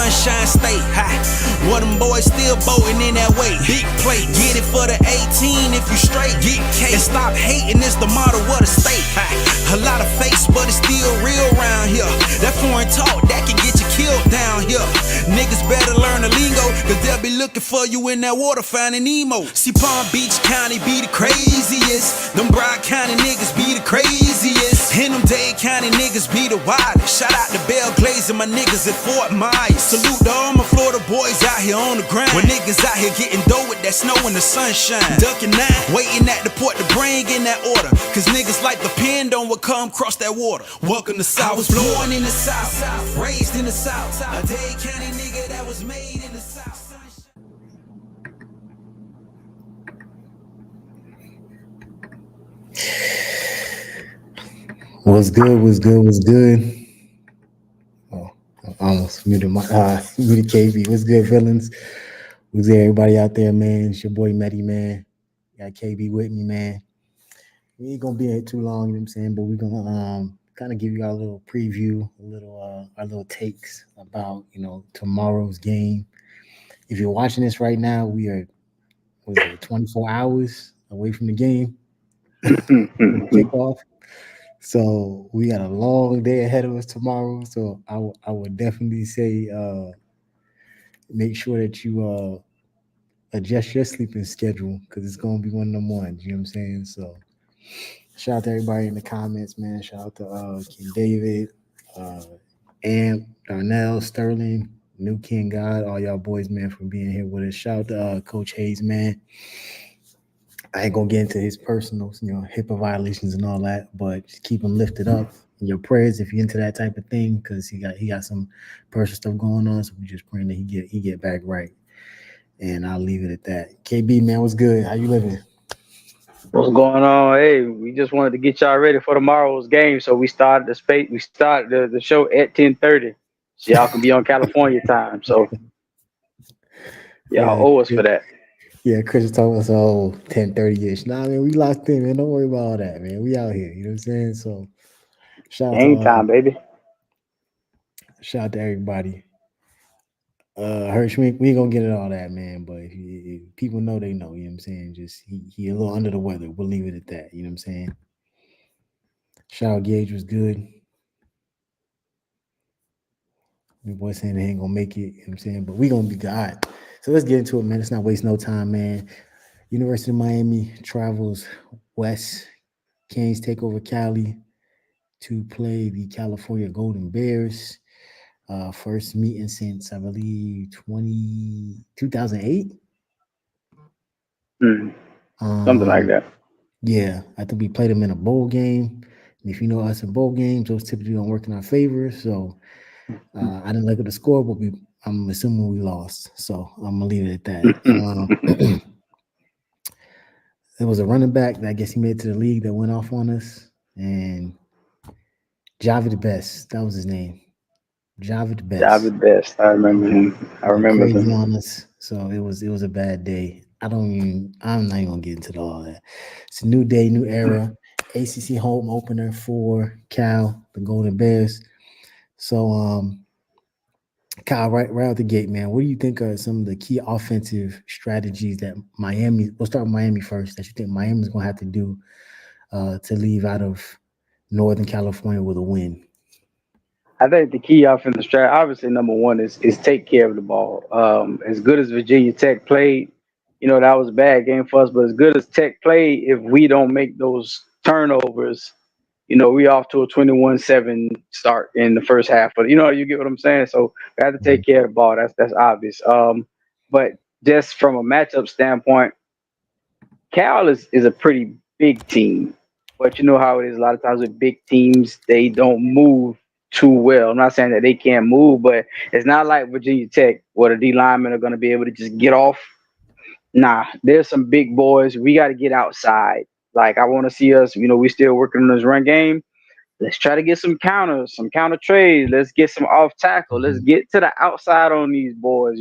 Sunshine State. Ha. What them boys still boating in that way. Big plate, get it for the 18 if you straight. Get cake and stop hating, it's the motto of the state. Ha. A lot of fakes, but it's still real around here. That foreign talk, that can get you killed down here. Niggas better learn the lingo, cause they'll be looking for you in that water finding Nemo. See, Palm Beach County be the craziest. Them Broward County niggas be the craziest. And them Dade County niggas be the wildest. Shout out to Belle Glaze and my niggas at Fort Myers. Salute to all my Florida boys out here on the grind. When niggas out here getting dough with that snow and the sunshine. Ducking nine, waiting at the port to bring in that order. Cause niggas like the pen on what come across that water. Welcome to South. I was born in the South, raised in the South. A Dade County nigga that was made in the South. What's good? What's good? What's good? Oh, I almost muted muted KB. What's good, villains? What's good, everybody out there, man? It's your boy Meddy, man. Got KB with me, man. We ain't gonna be here too long, you know what I'm saying? But we're gonna kind of give you our little preview, our little takes about tomorrow's game. If you're watching this right now, we are 24 hours away from the game kickoff. So we got a long day ahead of us tomorrow. So I would definitely say make sure that you adjust your sleeping schedule because it's gonna be one of them ones. You know what I'm saying? So shout out to everybody in the comments, man. Shout out to King David, Amp, Darnell, Sterling, New King God, all y'all boys, man, for being here with us. Shout out to Coach Hayes, man. I ain't gonna get into his personal, HIPAA violations and all that, but just keep him lifted up in your prayers if you're into that type of thing, because he got some personal stuff going on. So we just praying that he get back right. And I'll leave it at that. KB, man, what's good? How you living? What's going on? Hey, we just wanted to get y'all ready for tomorrow's game, so we started the show at 10:30, so y'all can be on California time. So y'all owe us for that. Yeah, Chris is talking us 10:30-ish. Nah, man, we locked in, man. Don't worry about all that, man. We out here. You know what I'm saying? So shout out game time, baby. Shout out to everybody. Hirsch, we ain't gonna get into all that, man. But if people know, they know. You know what I'm saying? Just he a little under the weather. We'll leave it at that. You know what I'm saying? Shout out Gage was good. My boy saying they ain't gonna make it. You know what I'm saying? But we gonna be good. All right. So let's get into it, man. Let's not waste no time, man. University of Miami travels west. Canes take over Cali to play the California Golden Bears. First meeting since, I believe, 2008. Something like that. Yeah, I think we played them in a bowl game. And if you know us in bowl games, those typically don't work in our favor. So I didn't look at the score, but I'm assuming we lost. So I'm going to leave it at that. There was a running back that I guess he made it to the league that went off on us. And Javid Best, that was his name. Javid Best. I remember him. I remember crazy him. on us. So it was a bad day. I'm not even gonna get into all that. It's a new day, new era. ACC home opener for Cal, the Golden Bears. So Kyle, right out the gate, man, what do you think are some of the key offensive strategies that we'll start with Miami first, that you think Miami's gonna have to do to leave out of Northern California with a win? I think the key offensive strategy, obviously, number one is take care of the ball. As good as Virginia Tech played, that was a bad game for us. But as good as Tech played, if we don't make those turnovers, we off to a 21-7 start in the first half. But you get what I'm saying. So we have to take care of the ball. That's obvious. But just from a matchup standpoint, Cal is a pretty big team. But you know how it is a lot of times with big teams, they don't move too well. I'm not saying that they can't move, but it's not like Virginia Tech where the D linemen are going to be able to just get off. Nah, there's some big boys. We got to get outside. Like, I want to see us, we still working on this run game. Let's try to get some counters, some counter trades. Let's get some off tackle. Let's get to the outside on these boys,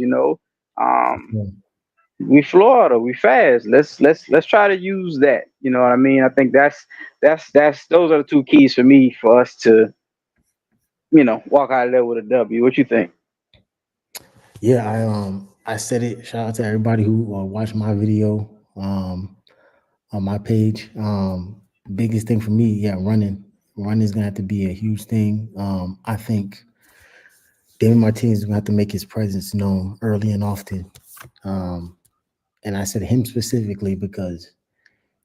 We Florida, we fast. Let's try to use that. You know what I mean? I think that's those are the two keys for me for us to walk out of there with a W. What you think? Yeah, I said it. Shout out to everybody who watched my video on my page. Biggest thing for me, yeah, running. Running is gonna have to be a huge thing. I think David Martinez is gonna have to make his presence known early and often. Um, and I said him specifically because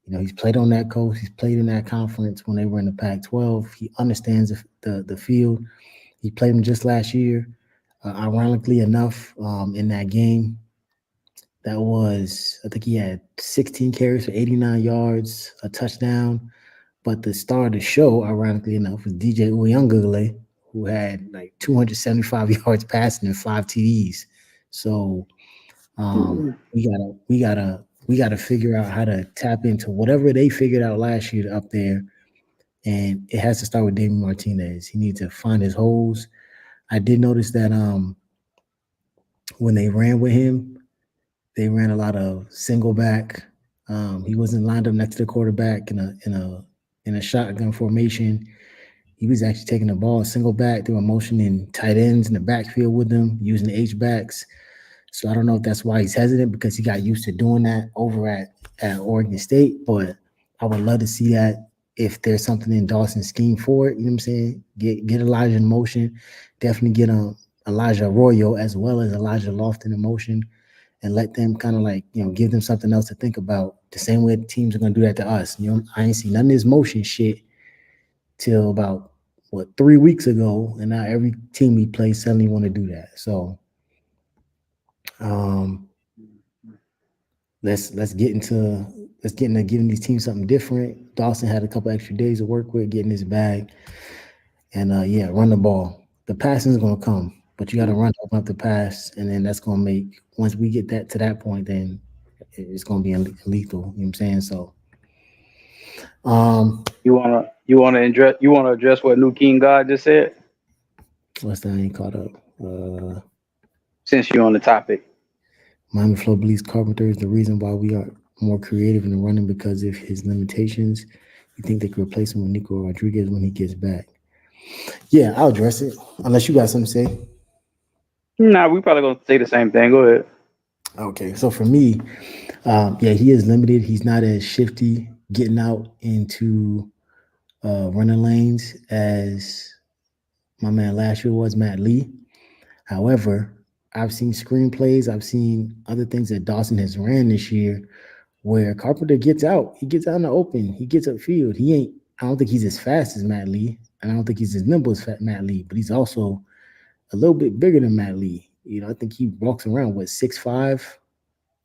he's played on that coast, he's played in that conference when they were in the Pac-12. He understands the field. He played him just last year. Ironically enough, in that game, that was I think he had 16 carries for 89 yards, a touchdown. But the star of the show, ironically enough, was DJ Uyunglele, who had like 275 yards passing and 5 TDs. So we gotta figure out how to tap into whatever they figured out last year up there, and it has to start with David Martinez. He needs to find his holes. I did notice that when they ran with him, they ran a lot of single back. He wasn't lined up next to the quarterback in a shotgun formation. He was actually taking the ball single back through a motion in tight ends in the backfield with them, using H backs. So I don't know if that's why he's hesitant because he got used to doing that over at Oregon State. But I would love to see that if there's something in Dawson's scheme for it. You know what I'm saying? Get Elijah in motion. Definitely get Elijah Arroyo as well as Elijah Lofton in motion and let them kind of like, give them something else to think about. The same way the teams are gonna do that to us. I ain't seen none of this motion shit till about 3 weeks ago, and now every team we play suddenly want to do that. So um, let's get into giving these teams something different. Dawson had a couple extra days to work with, getting his bag, and yeah, run the ball. The passing is gonna come, but you got to run open up the pass, and then that's gonna make once we get that to that point, then it's gonna be lethal. You know what I'm saying? So um, You wanna address what New King God just said? what's that? I ain't caught up. Uh, Since you're on the topic. Miami Flow believes Carpenter is the reason why we are more creative in the running because of his limitations. You think they could replace him with Nico Rodriguez when he gets back? Yeah, I'll address it. Unless you got something to say. Nah, we probably gonna say the same thing. Go ahead. Okay, so for me, yeah, he is limited. He's not as shifty getting out into running lanes as my man last year was, Matt Lee. However, I've seen screenplays, I've seen other things that Dawson has ran this year where Carpenter gets out. He gets out in the open. He gets upfield. He ain't. I don't think he's as fast as Matt Lee, and I don't think he's as nimble as Matt Lee. But he's also a little bit bigger than Matt Lee. I think he walks around with 6'5",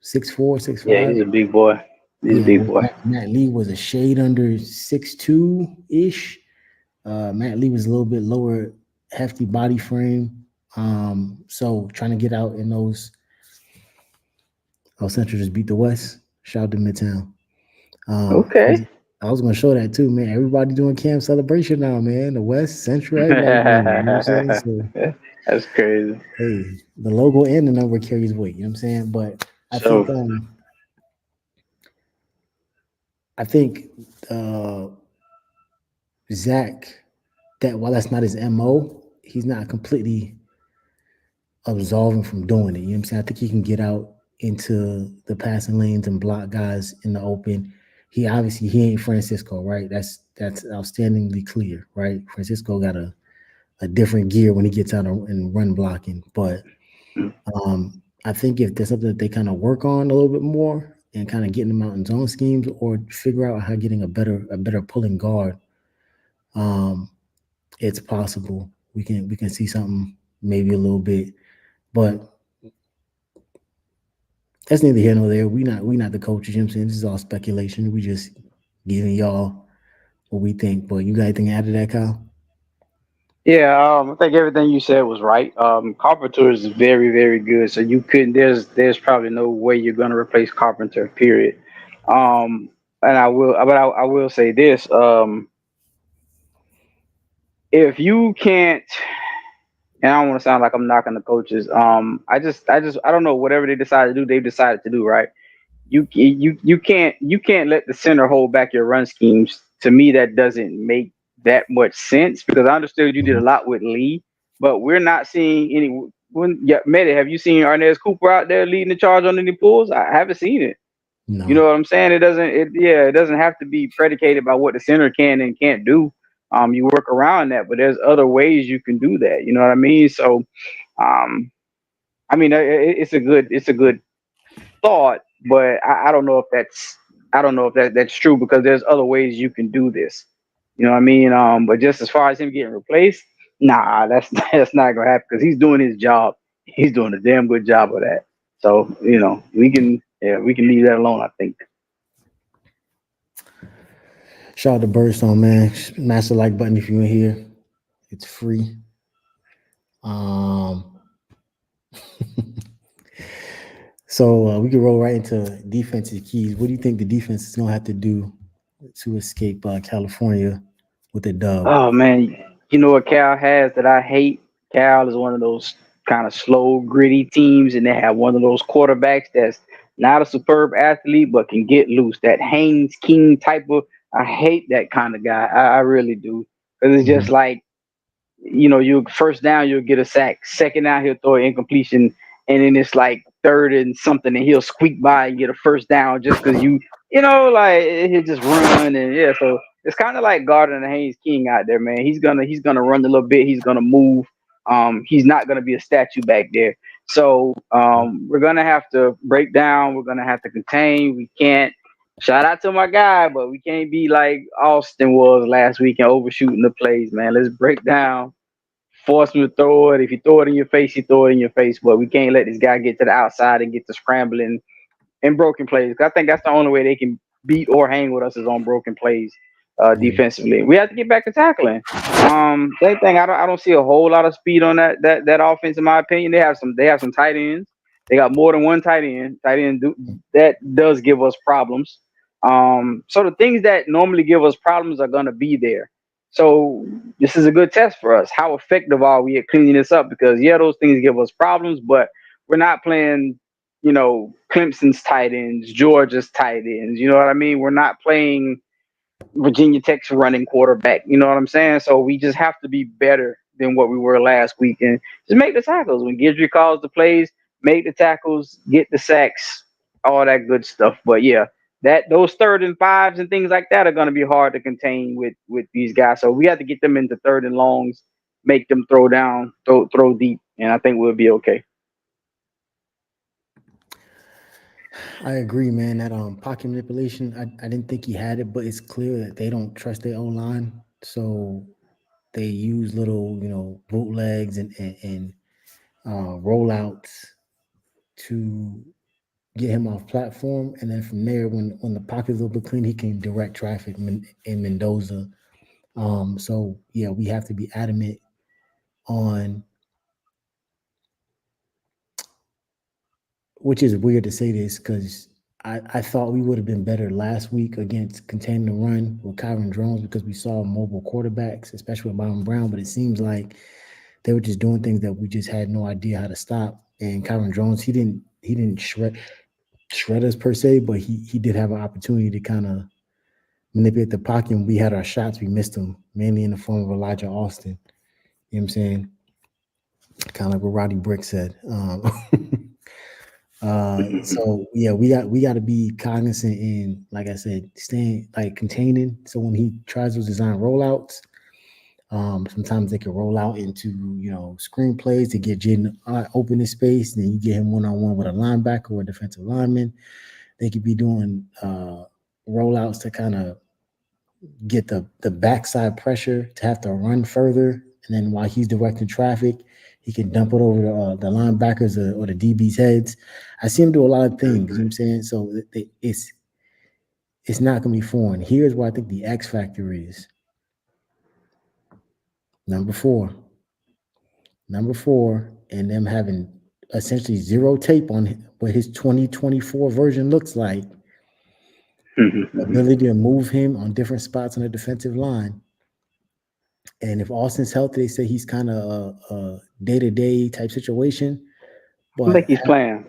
6'4", six Yeah, five. he's a big boy. He's a Yeah, big where boy. Matt Lee was a shade under 6'2" ish. Matt Lee was a little bit lower, hefty body frame. So trying to get out in those. Oh, Central just beat the West. Shout out to Midtown. I was, Okay. I was gonna show that too, man. Everybody doing camp celebration now, man. The West, Central, everybody doing it. You know what I'm saying? So That's crazy. hey, the logo and the number carries weight. You know what I'm saying? But I think So I think uh, Zach, that while that's not his MO, he's not completely absolving from doing it. You know what I'm saying? I think he can get out into the passing lanes and block guys in the open. He ain't Francisco, right? That's outstandingly clear, right? Francisco got a different gear when he gets out and run blocking. But I think if there's something that they kind of work on a little bit more and kind of getting them out in zone schemes or figure out how getting a better pulling guard, um, it's possible we can see something maybe a little bit. But that's neither here nor there. We not the coaches, you know what I'm saying? This is all speculation. We just giving y'all what we think. But you got anything to add to that, Kyle? yeah, I think everything you said was right. Carpenter is very, very good. So you couldn't. There's probably no way you're gonna replace Carpenter. Period. And I will say this. If you can't, and I don't want to sound like I'm knocking the coaches. I don't know. Whatever they decided to do, they've decided to do, right. You can't let the center hold back your run schemes. To me, that doesn't make that much sense because I understood you did a Mhm. lot with Lee, but we're not seeing any. when yeah, Medi, have you seen Arnez Cooper out there leading the charge on any pulls? I haven't seen it. You know No. what I'm saying? It doesn't have to be predicated by what the center can and can't do. You work around that, but there's other ways you can do that. You know what I mean? So, um, I mean, it's a good thought, but I don't know if that's true because there's other ways you can do this. You know what I mean? But just as far as him getting replaced, nah, that's that's not gonna happen because he's doing his job. He's doing a damn good job of that. So we can leave that alone. I think. Shout out to Birdstone, man. Smash the like button if you're in here. It's free. Um, so we can roll right into defensive keys. What do you think the defense is gonna have to do to escape California with a dub? Oh man, you know what Cal has that I hate? Cal is one of those kind of slow, gritty teams, and they have one of those quarterbacks that's not a superb athlete but can get loose. That Haynes King type of. I hate that kind of guy. I really do because it's just Mhm. like you first down you'll get a sack, second down he'll throw an incompletion, and then it's like third and something, and he'll squeak by and get a first down just because like he'll just run and yeah. So it's kind of like Gardner and Haynes King out there, man. He's gonna run a little bit. He's gonna move. He's not gonna be a statue back there. So we're gonna have to break down. We're gonna have to contain. We can't. Shout out to my guy, but we can't be like Austin was last week and overshooting the plays, man. Let's break down, force him to throw it. If you throw it in your face, you throw it in your face. But we can't let this guy get to the outside and get to scrambling and broken plays. I think that's the only way they can beat or hang with us is on broken plays Yeah. defensively. We have to get back to tackling. Same thing. I don't see a whole lot of speed on that offense in my opinion. They have some tight ends. They got more than one tight end. That does give us problems. So the things that normally give us problems are gonna be there. So this is a good test for us. How effective are we at cleaning this up? Because yeah, those things give us problems, but we're not playing Clemson's tight ends, Georgia's tight ends. You know what I mean? We're not playing Virginia Tech's running quarterback. You know what I'm saying? So we just have to be better than what we were last week and just make the tackles. When Gidry calls the plays, make the tackles, get the sacks, all that good stuff. But yeah, those third and fives and things like that are going to be hard to contain with these guys. So we have to get them into third and longs, make them throw down, throw deep, and I think we'll be okay. I agree, man. That pocket manipulation, I didn't think he had it, but it's clear that they don't trust their own line. So they use little, bootlegs and rollouts to get him off platform, and then from there, when the pocket's a little bit clean, he can direct traffic in Mendoza. So yeah, we have to be adamant on, which is weird to say this because I thought we would have been better last week against containing the run with Kyron Drones because we saw mobile quarterbacks, especially with Byron Brown. But it seems like they were just doing things that we just had no idea how to stop. And Kyron Drones, he didn't shred us per se, but he did have an opportunity to kind of manipulate the pocket. When we had our shots, we missed them, mainly in the form of Elijah Austin. You know what I'm saying? Kind of like what Roddy Brick said. So yeah, we got to be cognizant in, like I said, staying like containing. So when he tries to design rollouts, sometimes they can roll out into screenplays to get Jaden open in space. Then you get him one on one with a linebacker or a defensive lineman. They could be doing rollouts to kind of get the backside pressure to have to run further, and then while he's directing traffic, he can dump it over the linebackers or the DBs heads. I see him do a lot of things. You know what I'm saying? So it's not going to be foreign. Here's where I think the X factor is. Number four, and them having essentially zero tape on what his 2024 version looks like. Ability to move him on different spots on the defensive line. And if Austin's healthy, they say he's kind of a day-to-day type situation. I But think he's playing.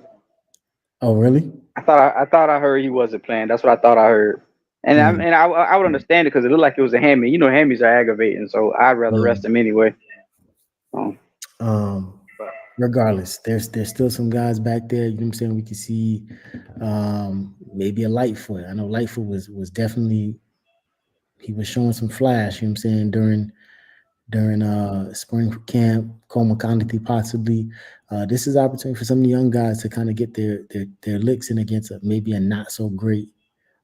oh, really? I thought I heard he wasn't playing. That's what I thought I heard. And I Mm, and I would understand it because it looked like it was a hammy. You know, hammies are aggravating, so I'd rather yeah. rest him anyway. Um, Um, regardless, there's still some guys back there. You know what I'm saying? We can see maybe a Lightfoot. I know Lightfoot was definitely he was showing some flash. You know what I'm saying during spring camp, Cole McConaughey possibly. This is opportunity for some of the young guys to kind of get their licks in against maybe a not so great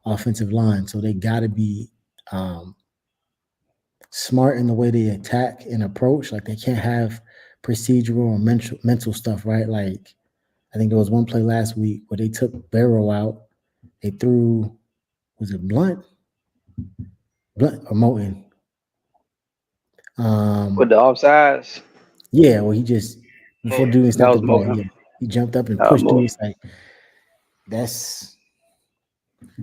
offensive line. So they got to be um, smart in the way they attack and approach. Like they can't have procedural or mental stuff, right? Like I think there was one play last week where they took Barrow out. They threw was it Blunt or Moten? With Um, the offsides, yeah, well he just before dude that stepped the was ball, Moten. yeah, he jumped up and pushed dude. Moten. It's like that's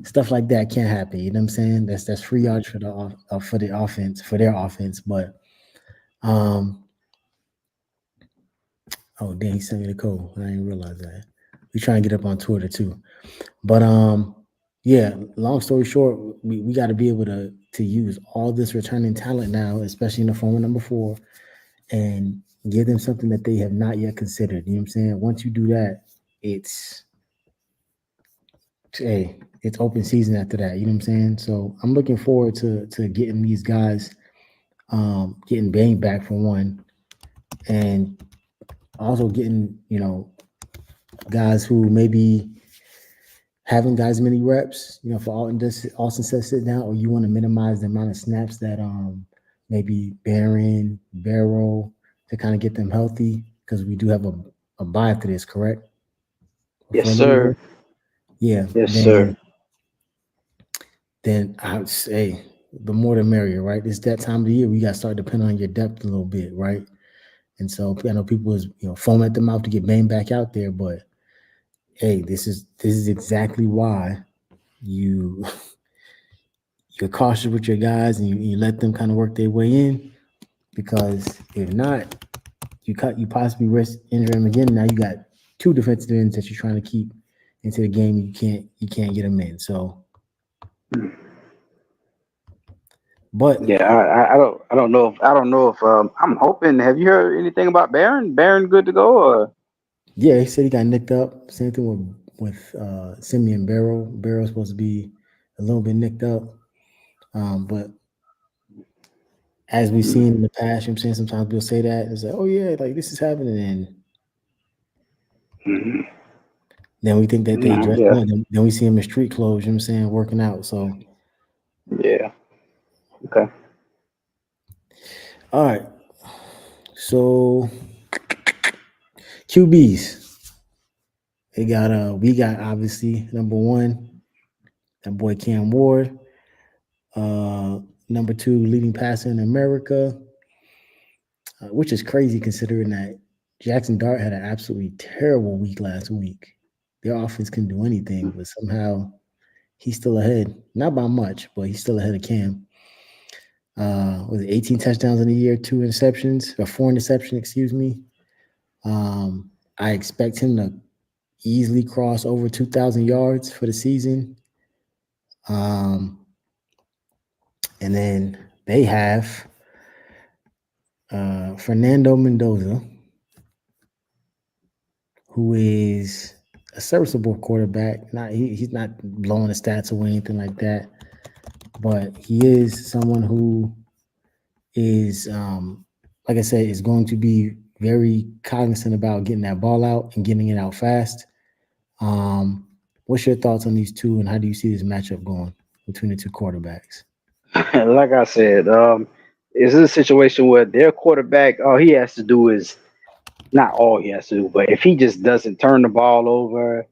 stuff like that can't happen. You know what I'm saying? That's free yards for the offense for their offense. But um, oh dang, he sent me the code. I didn't realize that. We trying to get up on Twitter too. But yeah, long story short, we got to be able to use all this returning talent now, especially in the form of number 4, and give them something that they have not yet considered. You know what I'm saying? Once you do that, it's hey, it's open season after that. You know what I'm saying? So I'm looking forward to getting these guys getting Bang back for one, and also getting guys who maybe haven't got as many reps. For Austin says sit down, or you want to minimize the amount of snaps that maybe Barron, Barrow to kind of get them healthy because we do have a bye after this, correct? For Yes, a little sir. bit, yeah. Yes, Then sir. then I would say the more the merrier, right? It's that time of the year we got to start depending on your depth a little bit, right? And so I know people is foam at the mouth to get Bane back out there, but hey, this is exactly why you you're cautious with your guys and you let them kind of work their way in because if not, you possibly risk injuring them again. Now you got two defensive ends that you're trying to keep into the game. You can't get them in. So, but Yeah, I don't know if I'm hoping. Have you heard anything about Baron? Baron good to go or yeah, he said he got nicked up. Same thing with Simeon Barrow. Barrow's supposed to be a little bit nicked up, but as we've seen in the past, you know what I'm saying sometimes we'll say that it's like, oh yeah, like this is happening, and Mhm. then we think that they No, dressed yeah, up. Then we see them in street clothes. You know what I'm saying, working out. So, yeah. Okay. all right. So QBs, we got obviously number one, that boy Cam Ward. Uh, Number two, leading passer in America, which is crazy considering that Jackson Dart had an absolutely terrible week last week. Their offense couldn't do anything, but somehow he's still ahead. Not by much, but he's still ahead of Cam. Was it 18 touchdowns in a year, 2 interceptions, or 4 interceptions, excuse me. I expect him to easily cross over 2,000 yards for the season. Um, and then they have Fernando Mendoza, who is a serviceable quarterback. He's not blowing the stats away, anything like that, but he is someone who is, like I said, is going to be very cognizant about getting that ball out and getting it out fast. What's your thoughts on these two, and how do you see this matchup going between the two quarterbacks? Like I said, is this a situation where their quarterback, all he has to do is not all he has to do, but if he just doesn't turn the ball over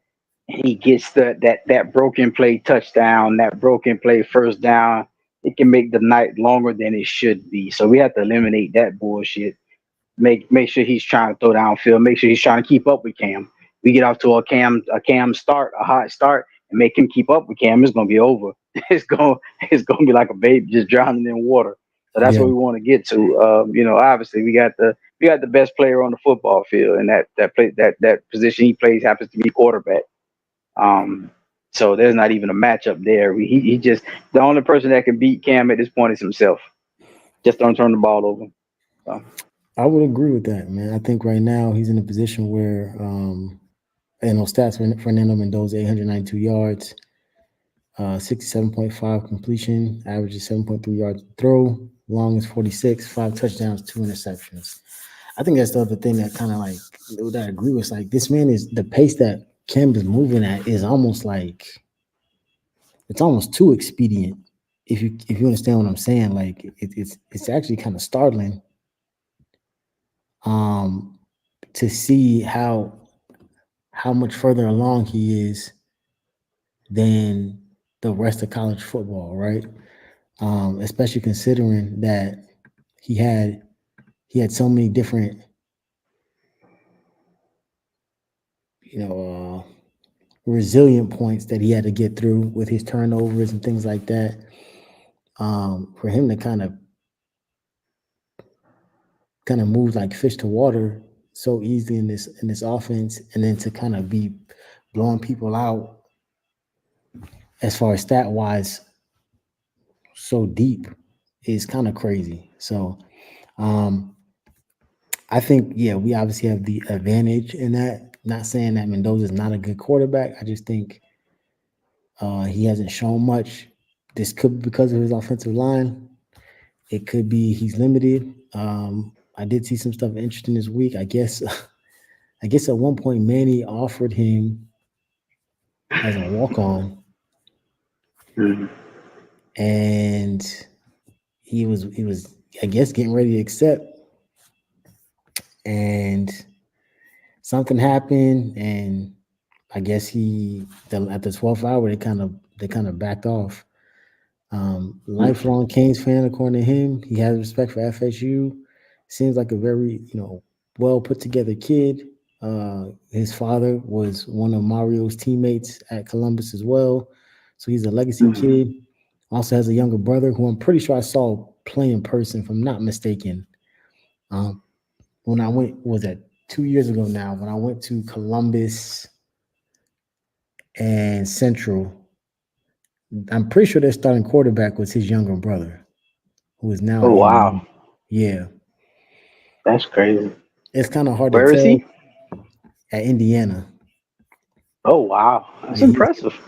and he gets that broken play touchdown, that broken play first down, it can make the night longer than it should be. So we have to eliminate that bullshit. Make sure he's trying to throw downfield. Make sure he's trying to keep up with Cam. We get off to a Cam start, a hot start, and make him keep up with Cam. It's gonna be over. It's gonna be like a baby just drowning in water. So that's Yeah, what we want to get to. Obviously we got the best player on the football field, and that position he plays happens to be quarterback. Um, so there's not even a matchup there. He just the only person that can beat Cam at this point is himself. Just don't turn the ball over. So. I would agree with that, man. I think right now he's in a position where, and no stats for Fernando Mendoza, 892 yards, 67.5 completion, average is 7.3 yards to throw, long is 46, 5 touchdowns, 2 interceptions. I think that's the other thing that kind of like that I agree with. Like this man is the pace that Kim is moving at is almost like it's almost too expedient. If you understand what I'm saying, like it's actually kind of startling um to see how much further along he is than the rest of college football, right? Especially considering that he had he had so many different, you know, resilient points that he had to get through with his turnovers and things like that. For him to kind of move like fish to water so easily in this offense, and then to kind of be blowing people out as far as stat wise so deep is kind of crazy. So um, I think yeah, we obviously have the advantage in that. Not saying that Mendoza is not a good quarterback. I just think he hasn't shown much. This could be because of his offensive line. It could be he's limited. I did see some stuff interesting this week. I guess I guess at one point Manny offered him as a walk on, Mhm. and he was I guess getting ready to accept, and something happened, and I guess at the 12th hour they kind of backed off. Lifelong Canes fan, according to him. He has respect for FSU. Seems like a very, well put together kid. His father was one of Mario's teammates at Columbus as well. So he's a legacy Mhm. kid. Also has a younger brother who I'm pretty sure I saw play in person, if I'm not mistaken. Um, when I went, was that 2 years ago now? When I went to Columbus and Central, I'm pretty sure their starting quarterback was his younger brother, who is now Oh in wow, Indiana. Yeah, that's crazy. it's kind of hard to Where is tell he? at Indiana. Oh wow, that's Yeah, he was getting, impressive.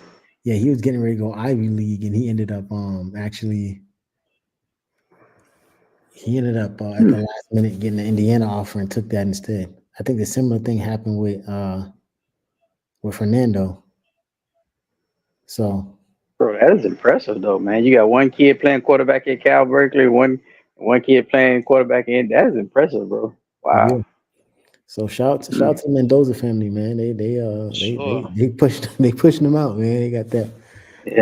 yeah he was getting ready to go Ivy League, and he ended up at Hmm. the last minute getting the Indiana offer and took that instead. I think the similar thing happened with Fernando. So Bro, that is impressive though, man. You got one kid playing quarterback at Cal Berkeley, one kid playing quarterback in. That is impressive, bro. yeah, Wow. so shout Hmm. out to the Mendoza family, man. Sure. They pushed they pushing them out, man. They got that.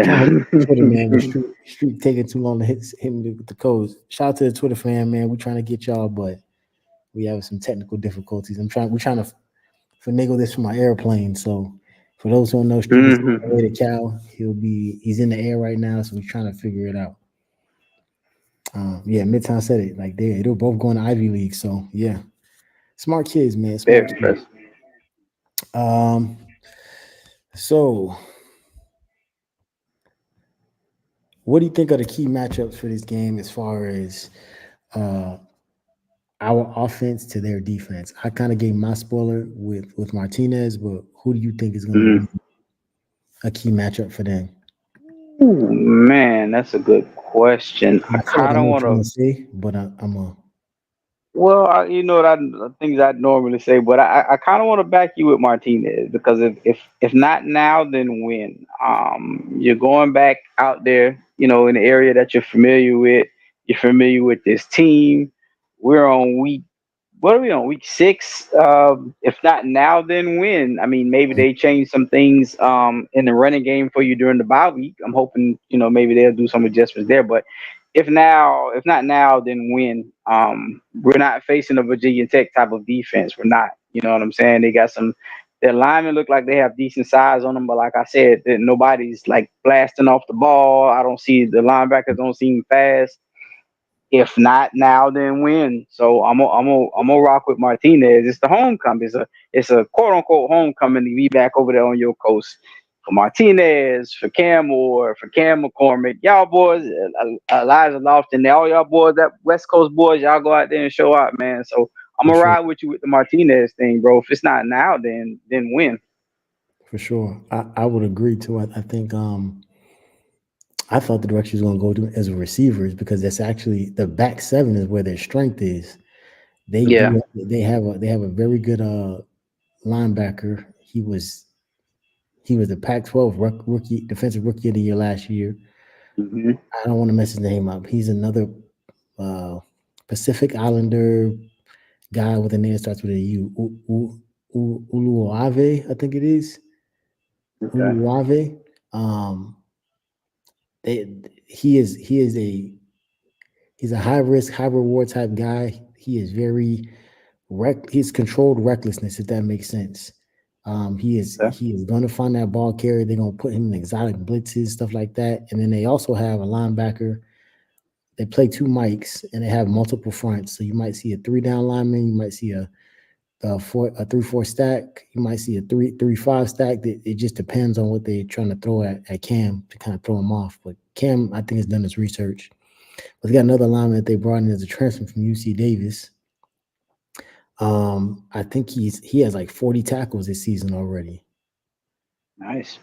Trying to hit Yeah. Twitter, man, but street taking too long to hit me with the codes. Shout out to the Twitter fan, man. We trying to get y'all, but we have some technical difficulties. We're trying to finagle this from my airplane. So for those who don't know, Street is on the Hmm. way to Cal. He's in the air right now, so we're trying to figure it out. Yeah, Midtown said it. Like they were both going to Ivy League. So yeah, smart kids, man. Smart Very kids. impressive. Um, so what do you think are the key matchups for this game as far as uh our offense to their defense? I kind of gave my spoiler with Martinez, but who do you think is going to be Mhm. a key matchup for them? Ooh, man, that's a good question. And I I feel like I kind of know what want you're going to. to say, but I'm a Well, you know what things I'd normally say, but I kind of want to back you with Martinez because if not now, then when? You're going back out there, in the area that you're familiar with. You're familiar with this team. We're on week. What are we on? Week six. If not now, then when? I mean, maybe they change some things in the running game for you during the bye week. I'm hoping maybe they'll do some adjustments there, but if not now, then when? We're not facing a Virginia Tech type of defense. We're not. You know what I'm saying? They got some. Their linemen look like they have decent size on them, but like I said, that nobody's like blasting off the ball. I don't see the linebackers don't seem fast. If not now, then when? So I'm gonna rock with Martinez. It's the homecoming. It's a quote unquote homecoming to be back over there on your coast. for Martinez, for Cam Moore, for Cam McCormick. Y'all boys, Elijah Lofton, all y'all boys, that West Coast boys, y'all go out there and show out, man. So I'm For gonna sure. ride with you with the Martinez thing, bro. If it's not now, then when? For sure. I would agree too. I think I thought the direction was going to go to as a receivers because that's actually the back seven is where their strength is. They Yeah. do they have a very good linebacker. He was the Pac-12 rookie defensive rookie of the year last year. Hmm. I don't want to mess his name up. He's another uh, Pacific Islander guy with a name that starts with a U. Uluave, I think it is. Okay. Uluave. Um, he is he's a high risk, high reward type guy. He is very he's controlled recklessness, if that makes sense. Okay. He is gonna find that ball carrier. They're gonna put him in exotic blitzes, stuff like that. And then they also have a linebacker. They play two mics and they have multiple fronts. So you might see a three down lineman, you might see a 3-4 stack, you might see a 3-3-5 stack. It just depends on what they're trying to throw at Cam to kind of throw him off. But Cam, I think, has done his research. But they got another lineman that they brought in as a transfer from UC Davis. I think he has like 40 tackles this season already. Nice.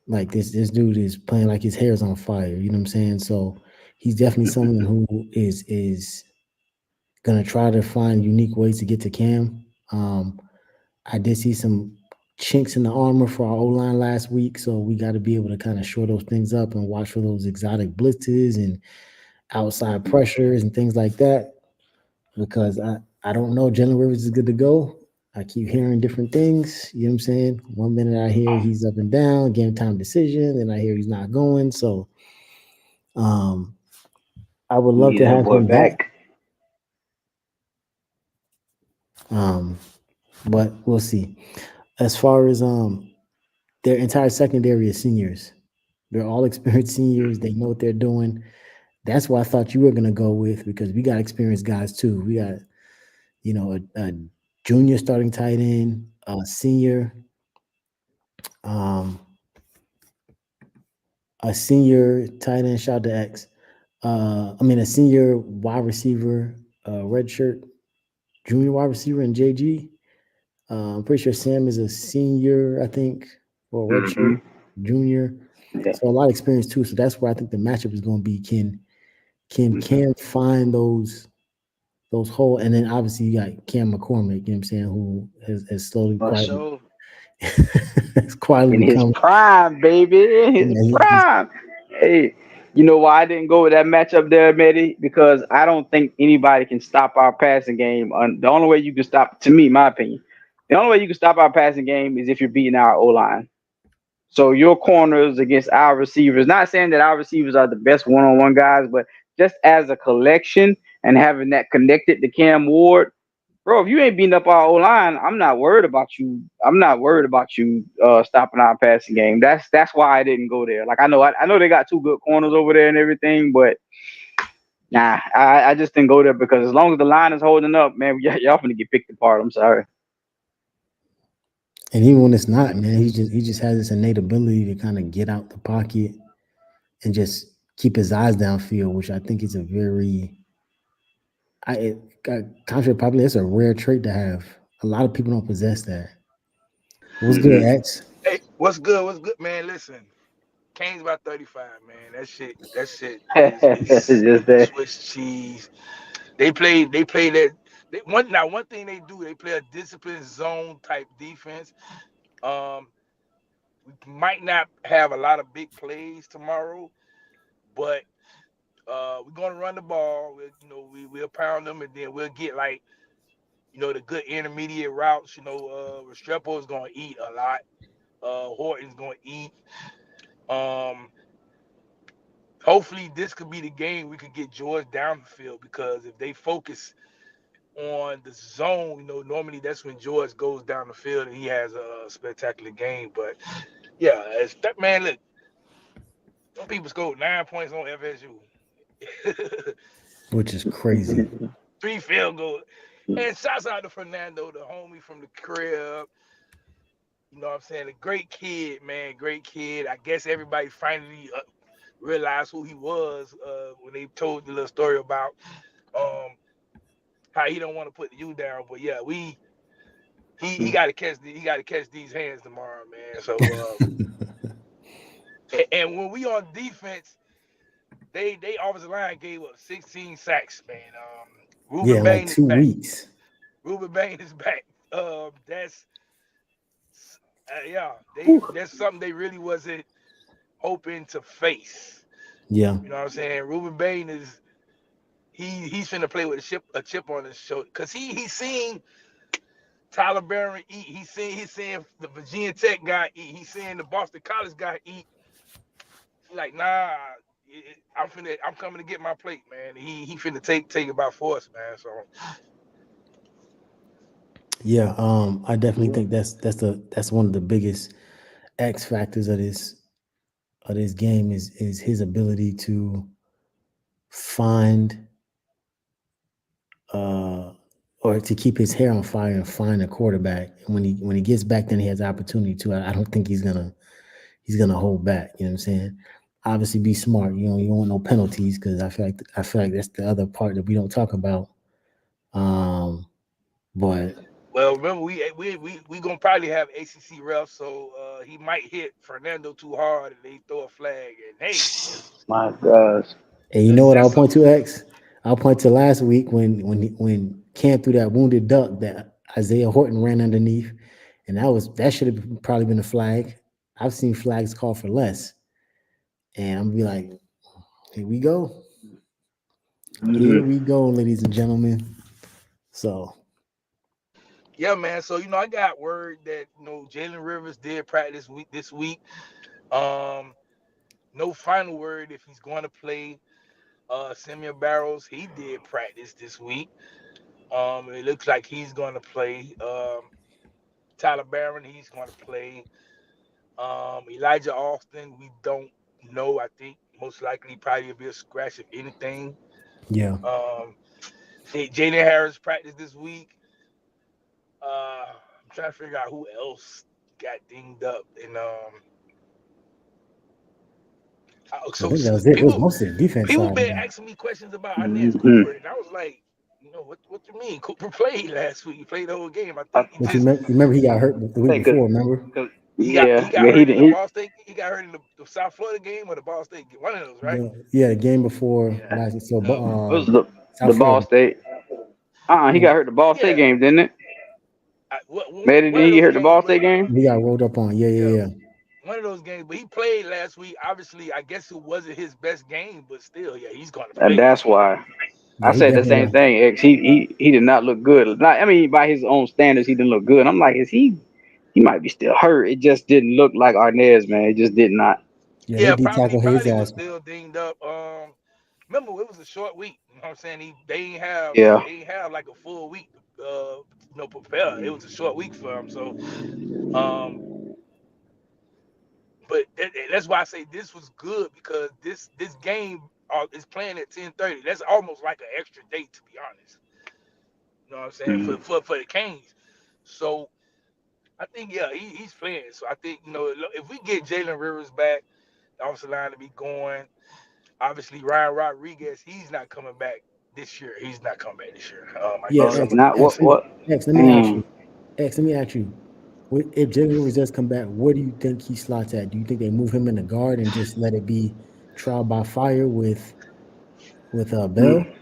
Like this dude is playing like his hair's on fire. You know what I'm saying? So he's definitely someone who is gonna try to find unique ways to get to Cam. I did see some chinks in the armor for our O line last week, so we got to be able to kind of shore those things up and watch for those exotic blitzes and outside pressures and things like that. Because I don't know Jalen Rivers is good to go. I keep hearing different things. You know what I'm saying? One minute I hear he's up and down, game time decision, then I hear he's not going. So um, I would love Need to that have boy him back. back. Um, but we'll see. As far as their entire secondary is seniors. They're all experienced seniors. They know what they're doing. That's what I thought you were gonna go with because we got experienced guys too. We got a junior starting tight end, a senior, um, a senior tight end. Shout out to X. I mean a senior wide receiver, red shirt, junior wide receiver in JG. I'm pretty sure Sam is a senior, I think, or a red shirt Hmm. junior. Yeah. So a lot of experience too. So that's where I think the matchup is going to be. Can Cam find those holes? And then obviously you got Cam McCormick. You know what I'm saying? Who has slowly, For quietly, sure. has quietly In his become. prime, baby. In his Yeah, he's prime. Hey, you know why I didn't go with that matchup there, Medi? Because I don't think anybody can stop our passing game. The only way you can stop, to me, my opinion, the only way you can stop our passing game is if you're beating our O line. So your corners against our receivers. Not saying that our receivers are the best one-on-one guys, but just as a collection and having that connected to Cam Ward, bro, if you ain't beating up our O line, I'm not worried about you. I'm not worried about you stopping our passing game. That's why I didn't go there. Like I know they got two good corners over there and everything, but nah, I just didn't go there because as long as the line is holding up, man, y'all finna get picked apart. I'm sorry. and even when it's not, man, he just has this innate ability to kind of get out the pocket and just keep his eyes downfield, which I think is a very contrary probably that's a rare trait to have. A lot of people don't possess that. What's good, Hmm. X? Hey, what's good? What's good, man? Listen, Kane's about 35, man. That shit is Just that. Swiss cheese. They play that. One thing they do, they play a disciplined zone type defense. Um, we might not have a lot of big plays tomorrow, but we're gonna run the ball. We'll pound them, and then we'll get like the good intermediate routes. Restrepo is gonna eat a lot. Horton's gonna eat. Um, Hopefully this could be the game we could get George down the field because if they focus on the zone, normally that's when George goes down the field and he has a spectacular game. But yeah, it's that man. Look, some people scored 9 points on FSU, Which is crazy. three field goals, and shouts out to Fernando, the homie from the crib. You know what I'm saying? A great kid, man, great kid. I guess everybody finally realized who he was when they told the little story about um, how he don't want to put the U down. But yeah, he got to catch these hands tomorrow, man. So and when we on defense, they offensive line gave up 16 sacks, man. Yeah, Ruben in like Bain is 2 back. weeks. Ruben Bain is back. That's yeah, that's something they really wasn't hoping to face. Yeah. You know what I'm saying? Ruben Bain is he's finna play with a chip on his shoulder because he's seen Tyler Barron eat. He's seeing the Virginia Tech guy eat. He's seeing the Boston College guy eat. He's like, nah, I'm coming to get my plate, man. He finna take it by force, man. So Yeah, I definitely think that's one of the biggest X factors of this game is his ability to find uh or to keep his hair on fire and find a quarterback. And when he gets back, then he has the opportunity to. I don't think he's gonna hold back. You know what I'm saying? Obviously, be smart. You don't want no penalties because I feel like that's the other part that we don't talk about. Um, but well, remember we gonna probably have ACC refs, so he might hit Fernando too hard and they throw a flag, and hey, My gosh. and you know what I'll that's point some to X? I'll point to last week when Cam threw that wounded duck that Isaiah Horton ran underneath, and that should have probably been a flag. I've seen flags called for less, and I'm gonna be like, here we go, here Hmm. we go, ladies and gentlemen. So yeah, man. So I got word that Jalen Rivers did practice this week. Um, no final word if he's going to play. Samuel Barrows, he did practice this week. It looks like he's going to play. Tyler Barron, he's going to play. Elijah Austin, we don't know. I think most likely probably will be a scratch if anything. yeah, Um, Jaden Harris practiced this week. I'm trying to figure out who else got dinged up. And I so think that was it. It was mostly the defense people side, been man. asking me questions about Inez Hmm. Cooper, and I was like, what you mean? Cooper played last week. He played the whole game. I I, think he But just you remember he got hurt the week think 'cause before. Remember? 'cause he got he yeah, got yeah, he hurt in did. the Ball State. He got hurt in the South Florida game or the Ball State game. One of those, right? The game before Yeah, last. So Uh, it was the South Ball Florida. State. He Yeah, got hurt the Ball State yeah, game, didn't it? Maybe one did of he those hurt the games, Ball but State game? he got rolled up on. Yeah, yeah, yeah, yeah. one of those games. But he played last week. Obviously, I guess it wasn't his best game, but still, yeah, he's going to And play. that's why Yeah, I he said the definitely same got. thing. X. He did not look good. Not, I mean, by his own standards, he didn't look good. I'm like, is he? He might be still hurt. It just didn't look like Arnez, man. It just did not. Yeah, they Yeah, did probably tackle his probably was ass. still dinged up. Remember it was a short week. You know what I'm saying? Yeah. They ain't have like a full week. Prepare. It was a short week for him. So, um, but that's why I say this was good because this game is playing at 10:30. That's almost like an extra day, to be honest. You know what I'm saying? Mm. For the Canes. So I think yeah, he's playing. So I think if we get Jalen Rivers back, the offensive line to be going. Obviously, Ryan Rodriguez, he's not coming back this year. He's not coming back this year. I Yeah, guess Oh, so. not what? What? X. Let me ask Mm. you. X. Let me ask you. If Jalen Rivers does come back, where do you think he slots at? Do you think they move him in the guard and just let it be trial by fire with Bell, Mm.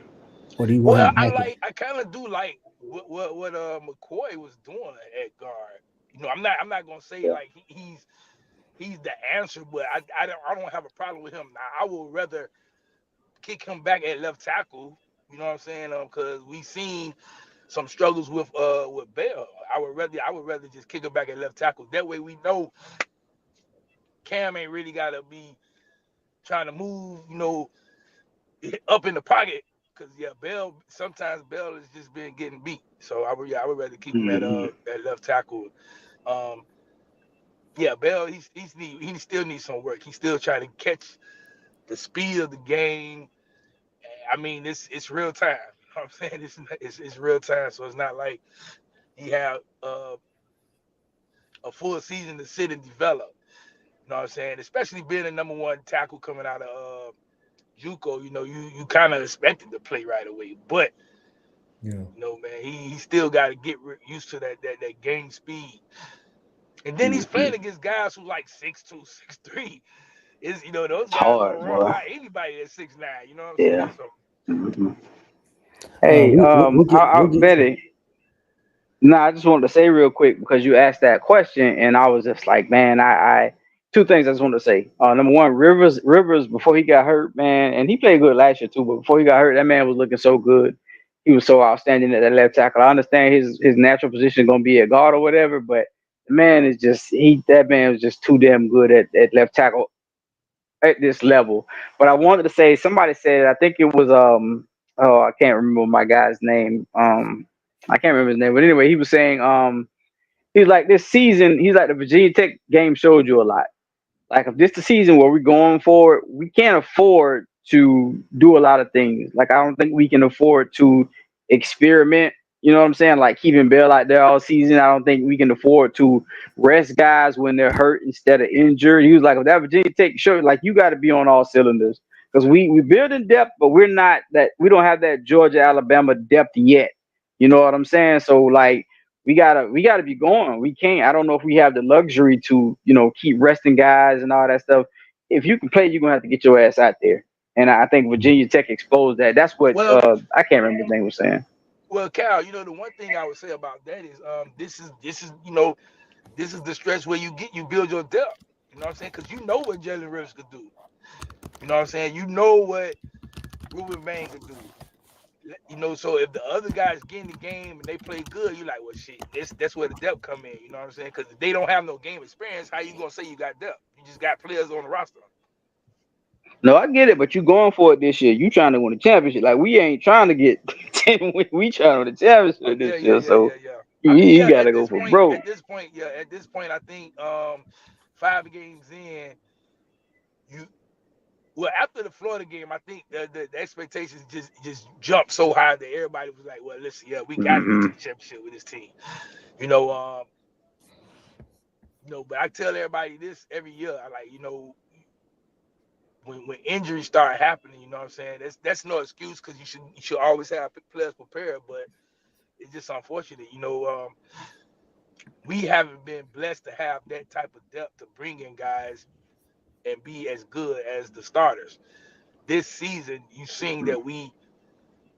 or do you want Well, him back at? I kind of do like what McCoy was doing at guard. I'm not gonna say like he's the answer, but I don't have a problem with him. Now I would rather kick him back at left tackle. You know what I'm saying? Because we seen some struggles with Bell. I would rather just kick him back at left tackle. That way we know Cam ain't really gotta be trying to move, up in the pocket. Cause yeah, sometimes Bell has just been getting beat. So I would rather keep him Mm. at left tackle. Um, yeah, Bell he still needs some work. He's still trying to catch the speed of the game. I mean, it's real time. You know what I'm saying? It's real time, so it's not like he have a full season to sit and develop. You know what I'm saying? Especially being a number one tackle coming out of JUCO, you kind of expected to play right away, but Yeah. man, he still got to get used to that game speed. And then he's playing against guys who like 6'2", 6'3". Is those guys gonna Hard, run boy. by anybody at 6'9". You know what I'm saying? Yeah. So hmm Hey, We'll get Betty. No, I just wanted to say real quick because you asked that question, and I was just like, man, I two things I just wanted to say. Number one, Rivers before he got hurt, man, and he played good last year too, but before he got hurt, that man was looking so good. He was so outstanding at that left tackle. I understand his natural position is gonna be at guard or whatever, but the man is just that man was just too damn good at left tackle at this level. But I wanted to say somebody said I think it was oh I can't remember my guy's name. I can't remember his name, but anyway, he was saying he's like this season, he's like the Virginia Tech game showed you a lot. Like if this the season where we're going forward, we can't afford to do a lot of things. Like I don't think we can afford to experiment. You know what I'm saying? Like keeping Bell out there all season. I don't think we can afford to rest guys when they're hurt instead of injured. He was like, if that Virginia Tech show, like you got to be on all cylinders because we build in depth, but we're not that. We don't have that Georgia Alabama depth yet. You know what I'm saying? So like we gotta be going. We can't. I don't know if we have the luxury to, keep resting guys and all that stuff. If you can play, you're gonna have to get your ass out there. And I think Virginia Tech exposed that. That's what well, I can't remember his name was saying. Cal, the one thing I would say about that is this is the stretch where you build your depth. You know what I'm saying? Because you know what Jalen Rivers could do. You know what I'm saying? You know what Ruben Bain could do. So if the other guys get in the game and they play good, you're like, well, shit, that's where the depth come in. You know what I'm saying? Because if they don't have no game experience, how you gonna say you got depth? You just got players on the roster. No, I get it, but you going for it this year. You trying to win the championship. Like we ain't trying to get 10 wins. We trying to win the Oh championship yeah, this yeah, year. yeah, yeah, So yeah. you, I mean, you yeah. gotta go for broke. At this point, I think 5 games in, you well after the Florida game, I think the expectations just jumped so high that everybody was like, well, listen, yeah, we got to get to hmm the championship with this team. You know, but I tell everybody this every year. I like, when injuries start happening, you know what I'm saying? That's no excuse because you should always have players prepared, but it's just unfortunate, we haven't been blessed to have that type of depth to bring in guys and be as good as the starters. This season, you've seen that we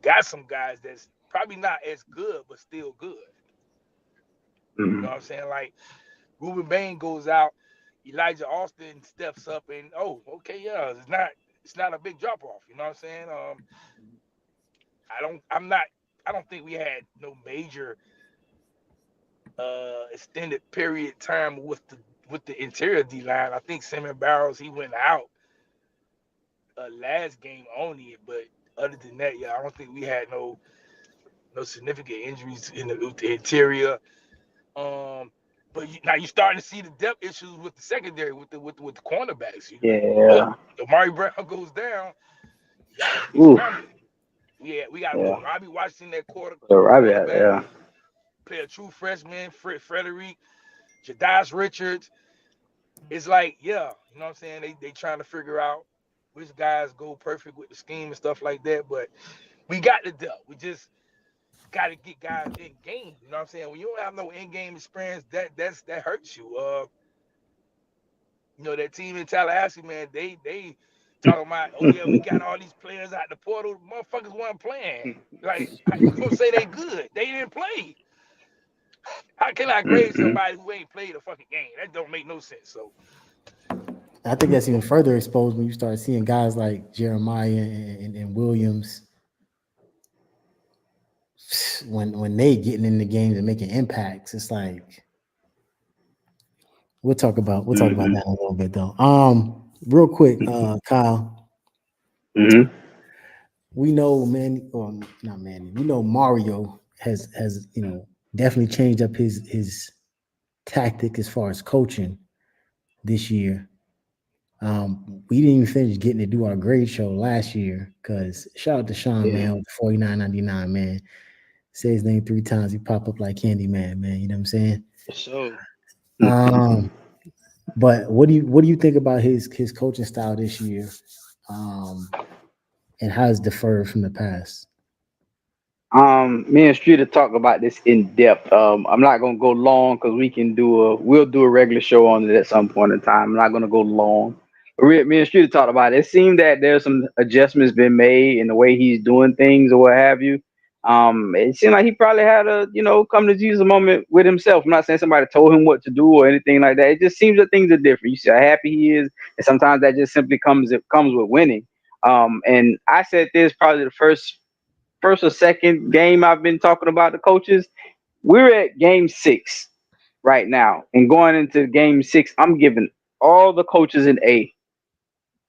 got some guys that's probably not as good, but still good. You hmm know what I'm saying? Like Ruben Bain goes out, Elijah Austin steps up, and oh, okay, yeah, it's not a big drop off. You know what I'm saying? I don't I'm not I don't think we had no major extended period time with the interior D line. I think Simon Barrows he went out last game only, but other than that, yeah, I don't think we had no significant injuries in the interior. Um, but now you're starting to see the depth issues with the secondary with the cornerbacks. Look, Yeah. Amari Brown goes down, you gotta be Oof. scrambling. We gotta Yeah. put Robbie Washington at So right. cornerback, Yeah. play a true freshman, Frederick, Jadais Richards. It's like, yeah, you know what I'm saying? They trying to figure out which guys go perfect with the scheme and stuff like that. But we got the depth. We just got to get guys in game. You know what I'm saying? When you don't have no in game experience, that hurts you. That team in Tallahassee, man, they talking about, oh yeah, we got all these players out the portal. Motherfuckers weren't playing. Like, how you gonna say they good? They didn't play. How can I grade hmm somebody who ain't played a fucking game? That don't make no sense. So I think that's even further exposed when you start seeing guys like Jeremiah and Williams when they getting in the games and making impacts. It's like we'll talk about that in a little bit though. Real quick, Kyle, hmm we know Manny or not Manny, we know Mario has definitely changed up his tactic as far as coaching this year. We didn't even finish getting to do our grade show last year because shout out to Sean, Yeah. man, with the 49.99, man. Say his name 3 times, he pop up like Candyman, man. You know what I'm saying? So. Um, but what do you think about his coaching style this year? Um, and how it's deferred from the past? Me and Streeter talk about this in depth. I'm not gonna go long because we'll do a regular show on it at some point in time. I'm not gonna go long. Me and Streeter talked about it. It seemed that there's some adjustments been made in the way he's doing things or what have you. It seemed like he probably had a come to Jesus moment with himself. I'm not saying somebody told him what to do or anything like that. It just seems that things are different. You see how happy he is, and sometimes that just simply comes with winning. And I said this probably the first or second game I've been talking about the coaches. We're at game 6 right now, and going into game 6, I'm giving all the coaches an A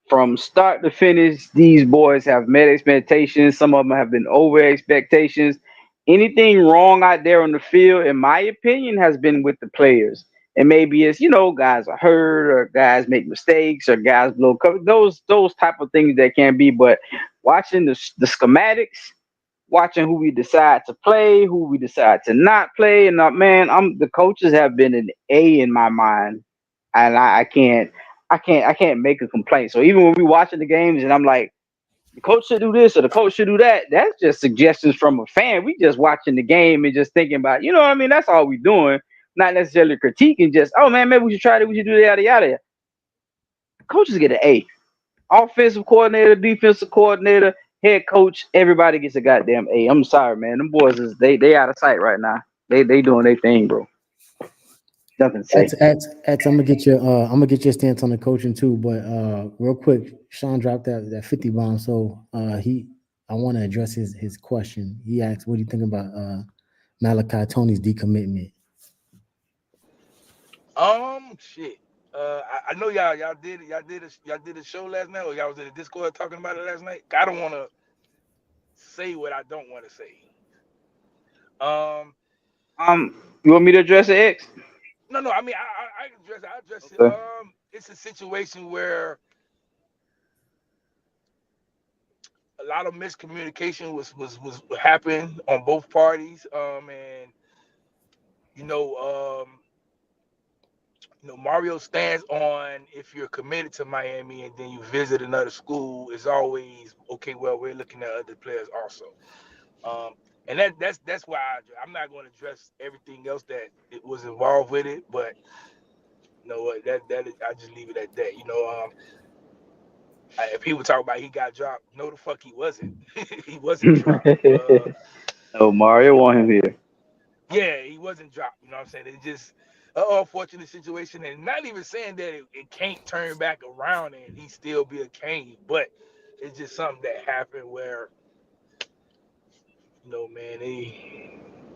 from start to finish. These boys have met expectations. Some of them have been over expectations. Anything wrong out there on the field, in my opinion, has been with the players. And maybe it's guys are hurt or guys make mistakes or guys blow cover. Those type of things that can be. But watching the schematics, watching who we decide to play, who we decide to not play, and man, the coaches have been an A in my mind, and I can't make a complaint. So even when we watching the games, and I'm like, the coach should do this or the coach should do that. That's just suggestions from a fan. We just watching the game and just thinking about, what I mean. That's all we doing, not necessarily critiquing. Just man, maybe we should try it. We should do yada yada. Coaches get an A. Offensive coordinator, defensive coordinator, head coach, everybody gets a goddamn A. I'm sorry, man. Them boys they out of sight right now. They doing their thing, bro. Nothing to say. X, I'm gonna get your stance on the coaching too, but real quick, Sean dropped that 50 bomb, so I want to address his question. He asked, "What do you think about Malachi Tony's decommitment?" Shit. I know y'all did a show last night, or y'all was in the Discord talking about it last night. I don't want to say what I don't want to say. Um, You want me to address it, X? no. I mean, I address it. Okay. It's a situation where a lot of miscommunication was happening on both parties. And you know, Mario stands on, if you're committed to Miami and then you visit another school, it's always okay. Well, we're looking at other players also. Um, and that's why I'm not going to address everything else that it was involved with it, but you know what, that is, I just leave it at that. If people talk about he got dropped, no, the fuck he wasn't. He wasn't dropped. Oh, Mario want him here. Yeah, he wasn't dropped. You know what I'm saying? It's just an unfortunate situation, and not even saying that it can't turn back around and he still be a Kane, but it's just something that happened where, man,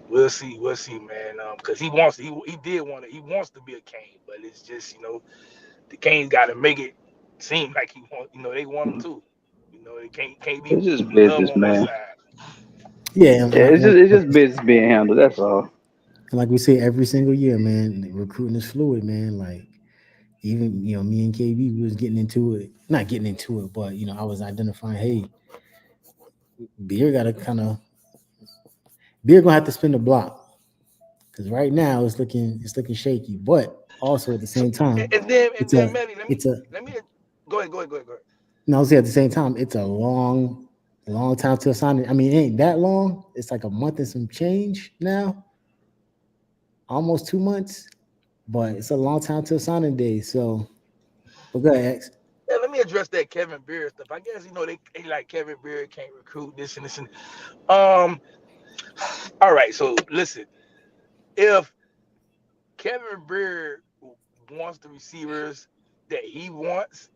we'll see, man. Because he did want to, he wants to be a Kane, but it's just, the Kane's got to make it seem like he want, they want him to. It can't be It's just love business, on one man. side. Yeah, Yeah, it's just business being handled. That's all. and like we say every single year, man, recruiting is fluid, man. Like even me and KB we was getting into it, not getting into it, but I was identifying, hey, beer got to kind of beer gonna have to spin the block because right now it's looking shaky, but also at the So same time, and it's then a Manny, it's a let me go ahead. no, I'll say at the same time, it's a long time to assign it. I mean, it ain't that long. It's like a month and some change now, almost 2 months, but it's a long time to signing day. So, but go ahead, X. Yeah, let me address that Kevin Beard stuff. I guess they like Kevin Beard can't recruit this and this and um. All right, so listen, if Kevin Beard wants the receivers that he wants,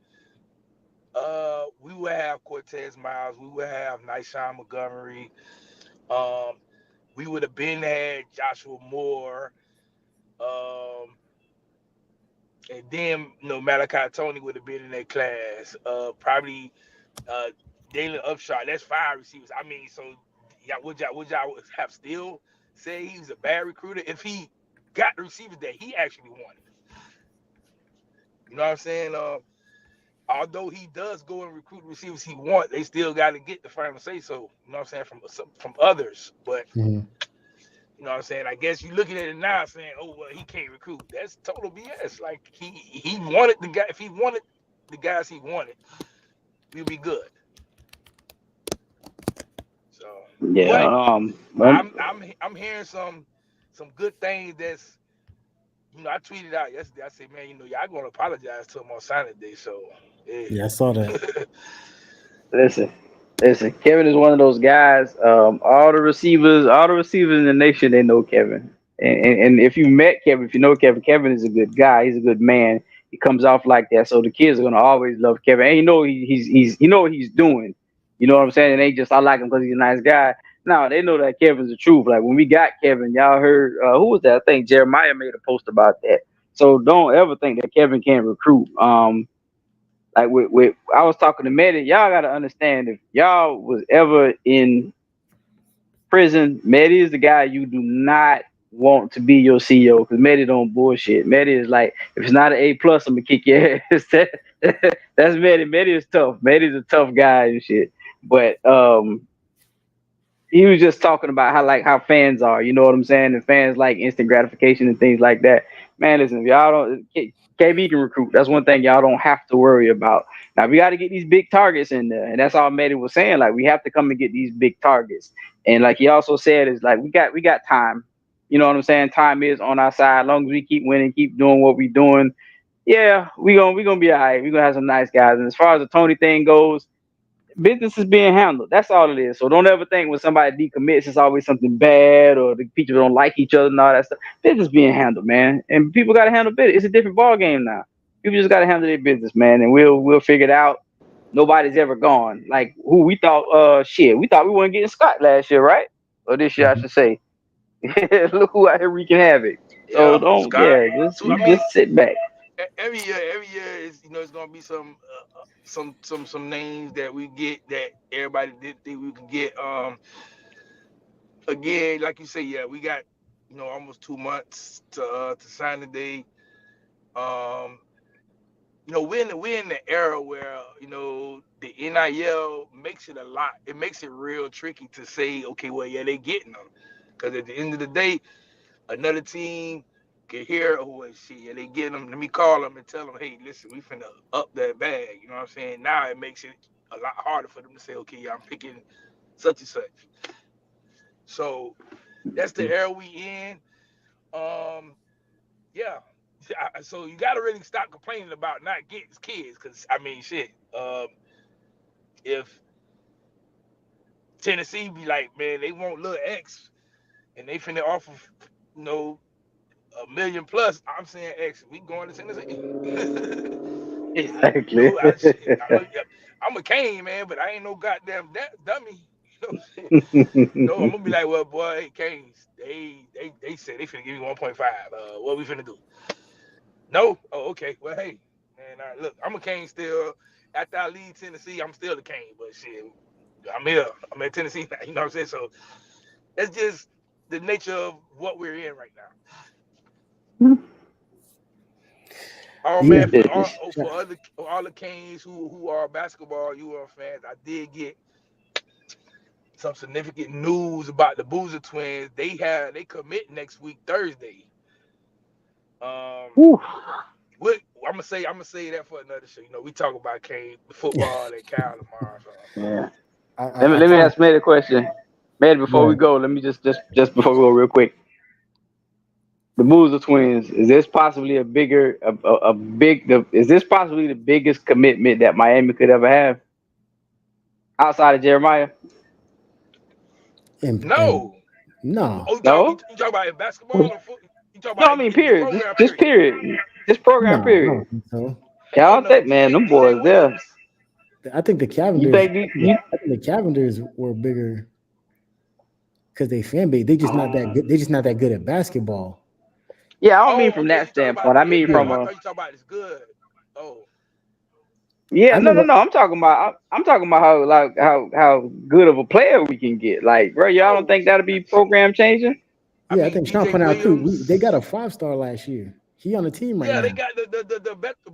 we will have Cortez Miles, we will have Nyshawn Montgomery, um, we would have been had Joshua Moore, um, and then Malachi Tony would have been in that class. Probably uh, Dalen Upshot. That's 5 receivers. I mean, so yeah, would y'all have still say he was a bad recruiter if he got the receivers that he actually wanted? You know what I'm saying? Although he does go and recruit receivers he wants, they still got to get the final say. So you know what I'm saying from others. But Mhm. You know what I'm saying? I guess you looking at it now saying, oh well, he can't recruit. That's total BS. Like he wanted the guy. If he wanted the guys he wanted, we'll be good. So, Yeah. but Um, I'm hearing some good things. That's I tweeted out yesterday. I said, man, y'all gonna apologize to him on signing day. So yeah. Yeah, I saw that. listen, listen. Kevin is one of those guys. All the receivers in the nation, they know Kevin. And if you met Kevin, if you know Kevin, Kevin is a good guy. He's a good man. He comes off like that, so the kids are gonna always love Kevin. And he know what he's doing. You know what I'm saying? And they just I like him because he's a nice guy. Now they know that Kevin's the truth. Like when we got Kevin, y'all heard who was that? I think Jeremiah made a post about that. So don't ever think that Kevin can't recruit. Like with I was talking to Medi, y'all gotta understand if y'all was ever in prison, Medi is the guy you do not want to be your CEO because Medi don't bullshit. Medi is like, if it's not an A+, I'm gonna kick your ass. That's Medi. Medi is tough. Medi's a tough guy and shit. But he was just talking about how fans are, you know what I'm saying? And fans like instant gratification and things like that. Man, listen, if y'all don't KB can recruit. That's one thing y'all don't have to worry about. Now we got to get these big targets in there, and that's all Medi was saying. Like we have to come and get these big targets. And like he also said, is like we got time. You know what I'm saying? Time is on our side. As long as we keep winning, keep doing what we're doing, yeah, we gonna be all right. We're gonna have some nice guys. And as far as the Tony thing goes, business is being handled. That's all it is. So don't ever think when somebody decommits, it's always something bad or the people don't like each other and all that stuff. Business being handled, man, and people got to handle business. It's a different ball game now. People just got to handle their business, man, and we'll figure it out. Nobody's ever gone. Like who we thought, we thought we weren't getting Scott last year, right? Or this year, I Mhm. should say. Look who out here wreaking havoc. So Yeah, don't, Scott. yeah, So I mean, just sit back. every year is it's gonna be some names that we get that everybody didn't think we could get. Again, like you say, yeah, we got almost 2 months to sign the day. Um, we're in the era where the NIL makes it a lot. It makes it real tricky to say, okay, well, yeah, they getting them, because at the end of the day, another team can hear, oh well, shit, yeah, they getting them. Let me call them and tell them, hey, listen, we finna up that bag. You know what I'm saying? Now it makes it a lot harder for them to say, okay, yeah, I'm picking such and such. So that's the era we in. Um, yeah. So you got to really stop complaining about not getting kids, because I mean, shit. If Tennessee be like, man, they want little X, and they finna offer, you know, $1 million plus, I'm saying X, we going to Tennessee. Exactly. I'm a Kane man, but I ain't no goddamn dummy. I'm gonna be like, well, boy, hey, Canes, they said they finna give me 1.5. What we finna do? No? Oh, okay. Well, hey, man, look, I'm a Cane still. After I leave Tennessee, I'm still a Cane, but shit, I'm here. I'm at Tennessee now. You know what I'm saying? So that's just the nature of what we're in right now. Oh Yeah. man, for Business. all the Canes who are basketball fans, I did get some significant news about the Boozer twins. They commit next week Thursday. Um, Whew. I'm gonna say that for another show. We talk about Kane football and Cal tomorrow. So. Yeah. I Let me kind of ask Matt a question. Matt, before we go. go, let me just before we go real quick. The Boozer twins, is this possibly a bigger a big is this possibly the biggest commitment that Miami could ever have outside of Jeremiah? And No. no, Oh, you No? talk about in basketball or foot? You talk No, about I mean in the period. program Just period? period. Just program no, I period. don't think so. Oh Y'all no, think, man, them DJ boys there. Williams. I think the You Cavenders. think you I think the Cavenders were bigger because they fan base. They just not that good. They just not that good at basketball. yeah, I don't mean Oh, from okay. that You talking about standpoint. the I mean Yeah, from I a thought you talking about it's good. Oh, yeah, I no, no, never. no. I'm talking about how like how good of a player we can get. Like, bro, y'all don't oh. think that'll be program changing? I Yeah, I mean think Sean DJ pointed out too. They got a Williams. 5-star last year. He on the team right Yeah, they now. got the Bethel,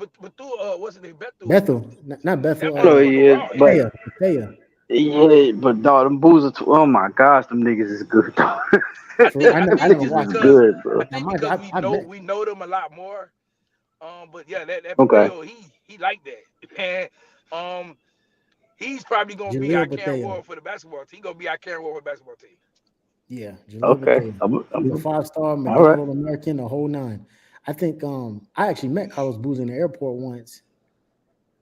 what's his name? Bethel. Bethel, not That Bethel. I don't boy know who was on the he is, raw. but Thea. Yeah, but dog, them Boozer, oh my gosh, them niggas is good, dog. I For real, think them I I think never just niggas is watched because them. good, bro. I Now, think mind you, because I met we know them a lot more. But yeah, that Okay. Papeo, he like that. And he's probably gonna be our Jaleel carrying Bethea. forward for the basketball team. He gonna be our carrying forward for the basketball team. Yeah, Jaleel Okay. Bethea. He was a 5-star All McDonald right. All American, the whole nine. I think I actually met Carlos Boozer in the airport once.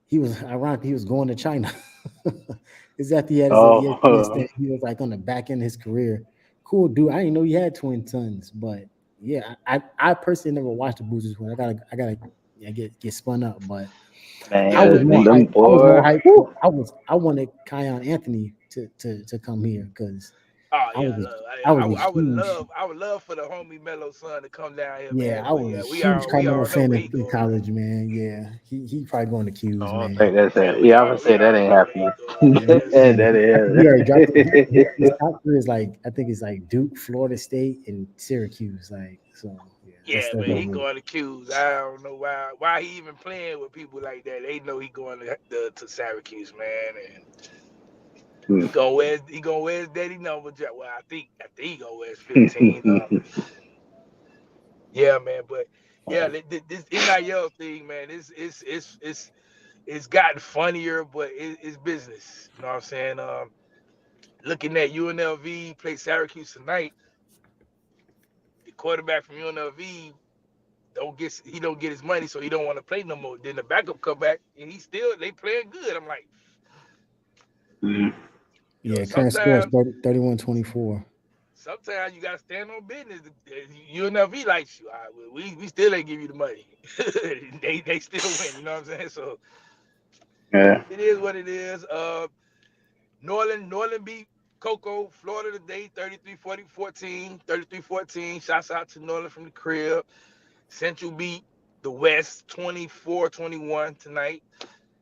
He was ironically he was going to China. Is that he had his little ESPN Oh, stand. He was like on the back end of his career. Cool dude. I didn't know he had twin sons, but yeah, I personally never watched the Boozers one. I gotta yeah, get spun up, but I was man, more Man, them hyped. I was more boy. hyped. Whew. I wanted Kion Anthony to come here because oh I was yeah, a, look, I was a huge I would love for the homie Mellow son to come down here, yeah, man. I But was a yeah, huge we Carmelo all know fan where in, he in going. college, man. Yeah, he probably going to I Q's, don't man. think that's Yeah, it. Yeah, I would we say that already ain't know where he happening. going, Yeah, man. That I think he already dropped it. His ain't. top three is like I think it's like Duke, Florida State, and Syracuse. Like so, yeah, Yeah, that's man, he over. going to Q's. I don't know why he even playing with people like that. They know he going to Syracuse, man, and he gonna wear his daddy number. Well, I think he gonna wear his 15. Yeah, man, but yeah, this NIL thing, man, it's gotten funnier, but it's business. You know what I'm saying? Looking at UNLV play Syracuse tonight, the quarterback from UNLV don't get his money, so he don't want to play no more. Then the backup come back and they playing good. I'm like, Yeah, current score is sometimes 31-24. you gotta stand on business. UNLV likes you. We still ain't give you the money. They still win. You know what I'm saying? So Yeah. it is what it is. Norland beat Coco, Florida today, 33-14. 33-14. Shouts out to Norland from the crib. Central beat the West 24-21 tonight.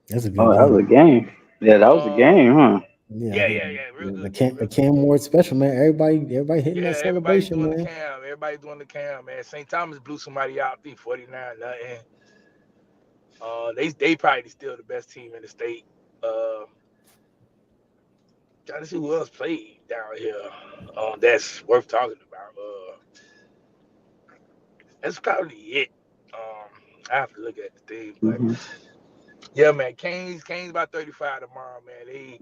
That's a good Oh, that was a game. game. Yeah, that was a Um, game, huh? Yeah, yeah, real the good game, Cam, the real good Cam game. Ward special, man. Everybody hitting that Yeah, everybody's celebration, doing the man. cam. Everybody's doing the cam, man. St. Thomas blew somebody out, I think 49 nothing. They probably still the best team in the state. Uh, Trying to see who else played down here. That's worth talking about. That's probably it. Um, I have to look at the thing, but Hmm. yeah, man, Canes about 35 tomorrow, man.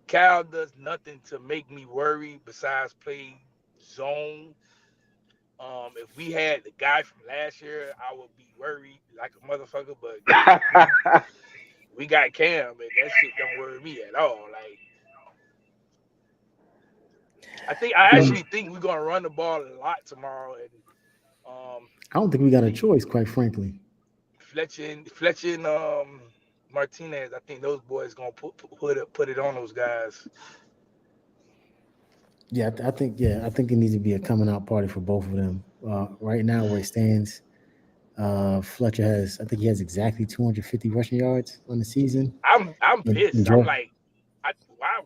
Cal does nothing to make me worry besides play zone. If we had the guy from last year, I would be worried like a motherfucker. But we got Cam, and that shit don't worry me at all. Like I Um, actually think we're gonna run the ball a lot tomorrow, and I don't think we got a the choice, quite frankly. Fletcher and Martinez. I think those boys gonna put it on those guys. Yeah, I think it needs to be a coming out party for both of them. Right now, where it stands, Fletcher has I think he has exactly 250 rushing yards on the season. I'm And pissed. I'm Jordan, like,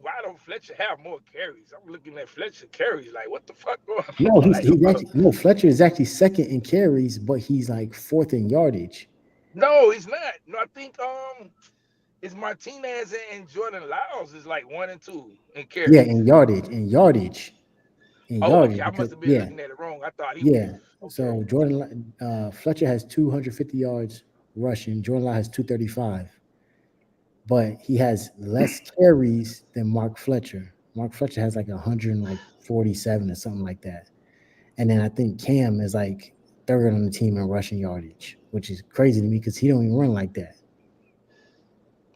why don't Fletcher have more carries? I'm looking at Fletcher carries like, what the fuck going no, on? Like, he's bro, actually no Fletcher is actually second in carries, but he's like fourth in yardage. no, he's not. No, I think it's Martinez and Jordan Lyles is like 1 and 2 in Yeah, carries. in Oh, okay. yardage I must because have been looking at it wrong. I thought he was yeah. okay. So Fletcher has 250 yards rushing. Jordan Lyle has 235, but he has less carries than Mark Fletcher. Mark Fletcher has like 147 or something like that. And then I think Cam is like third on the team in rushing yardage, which is crazy to me because he don't even run like that.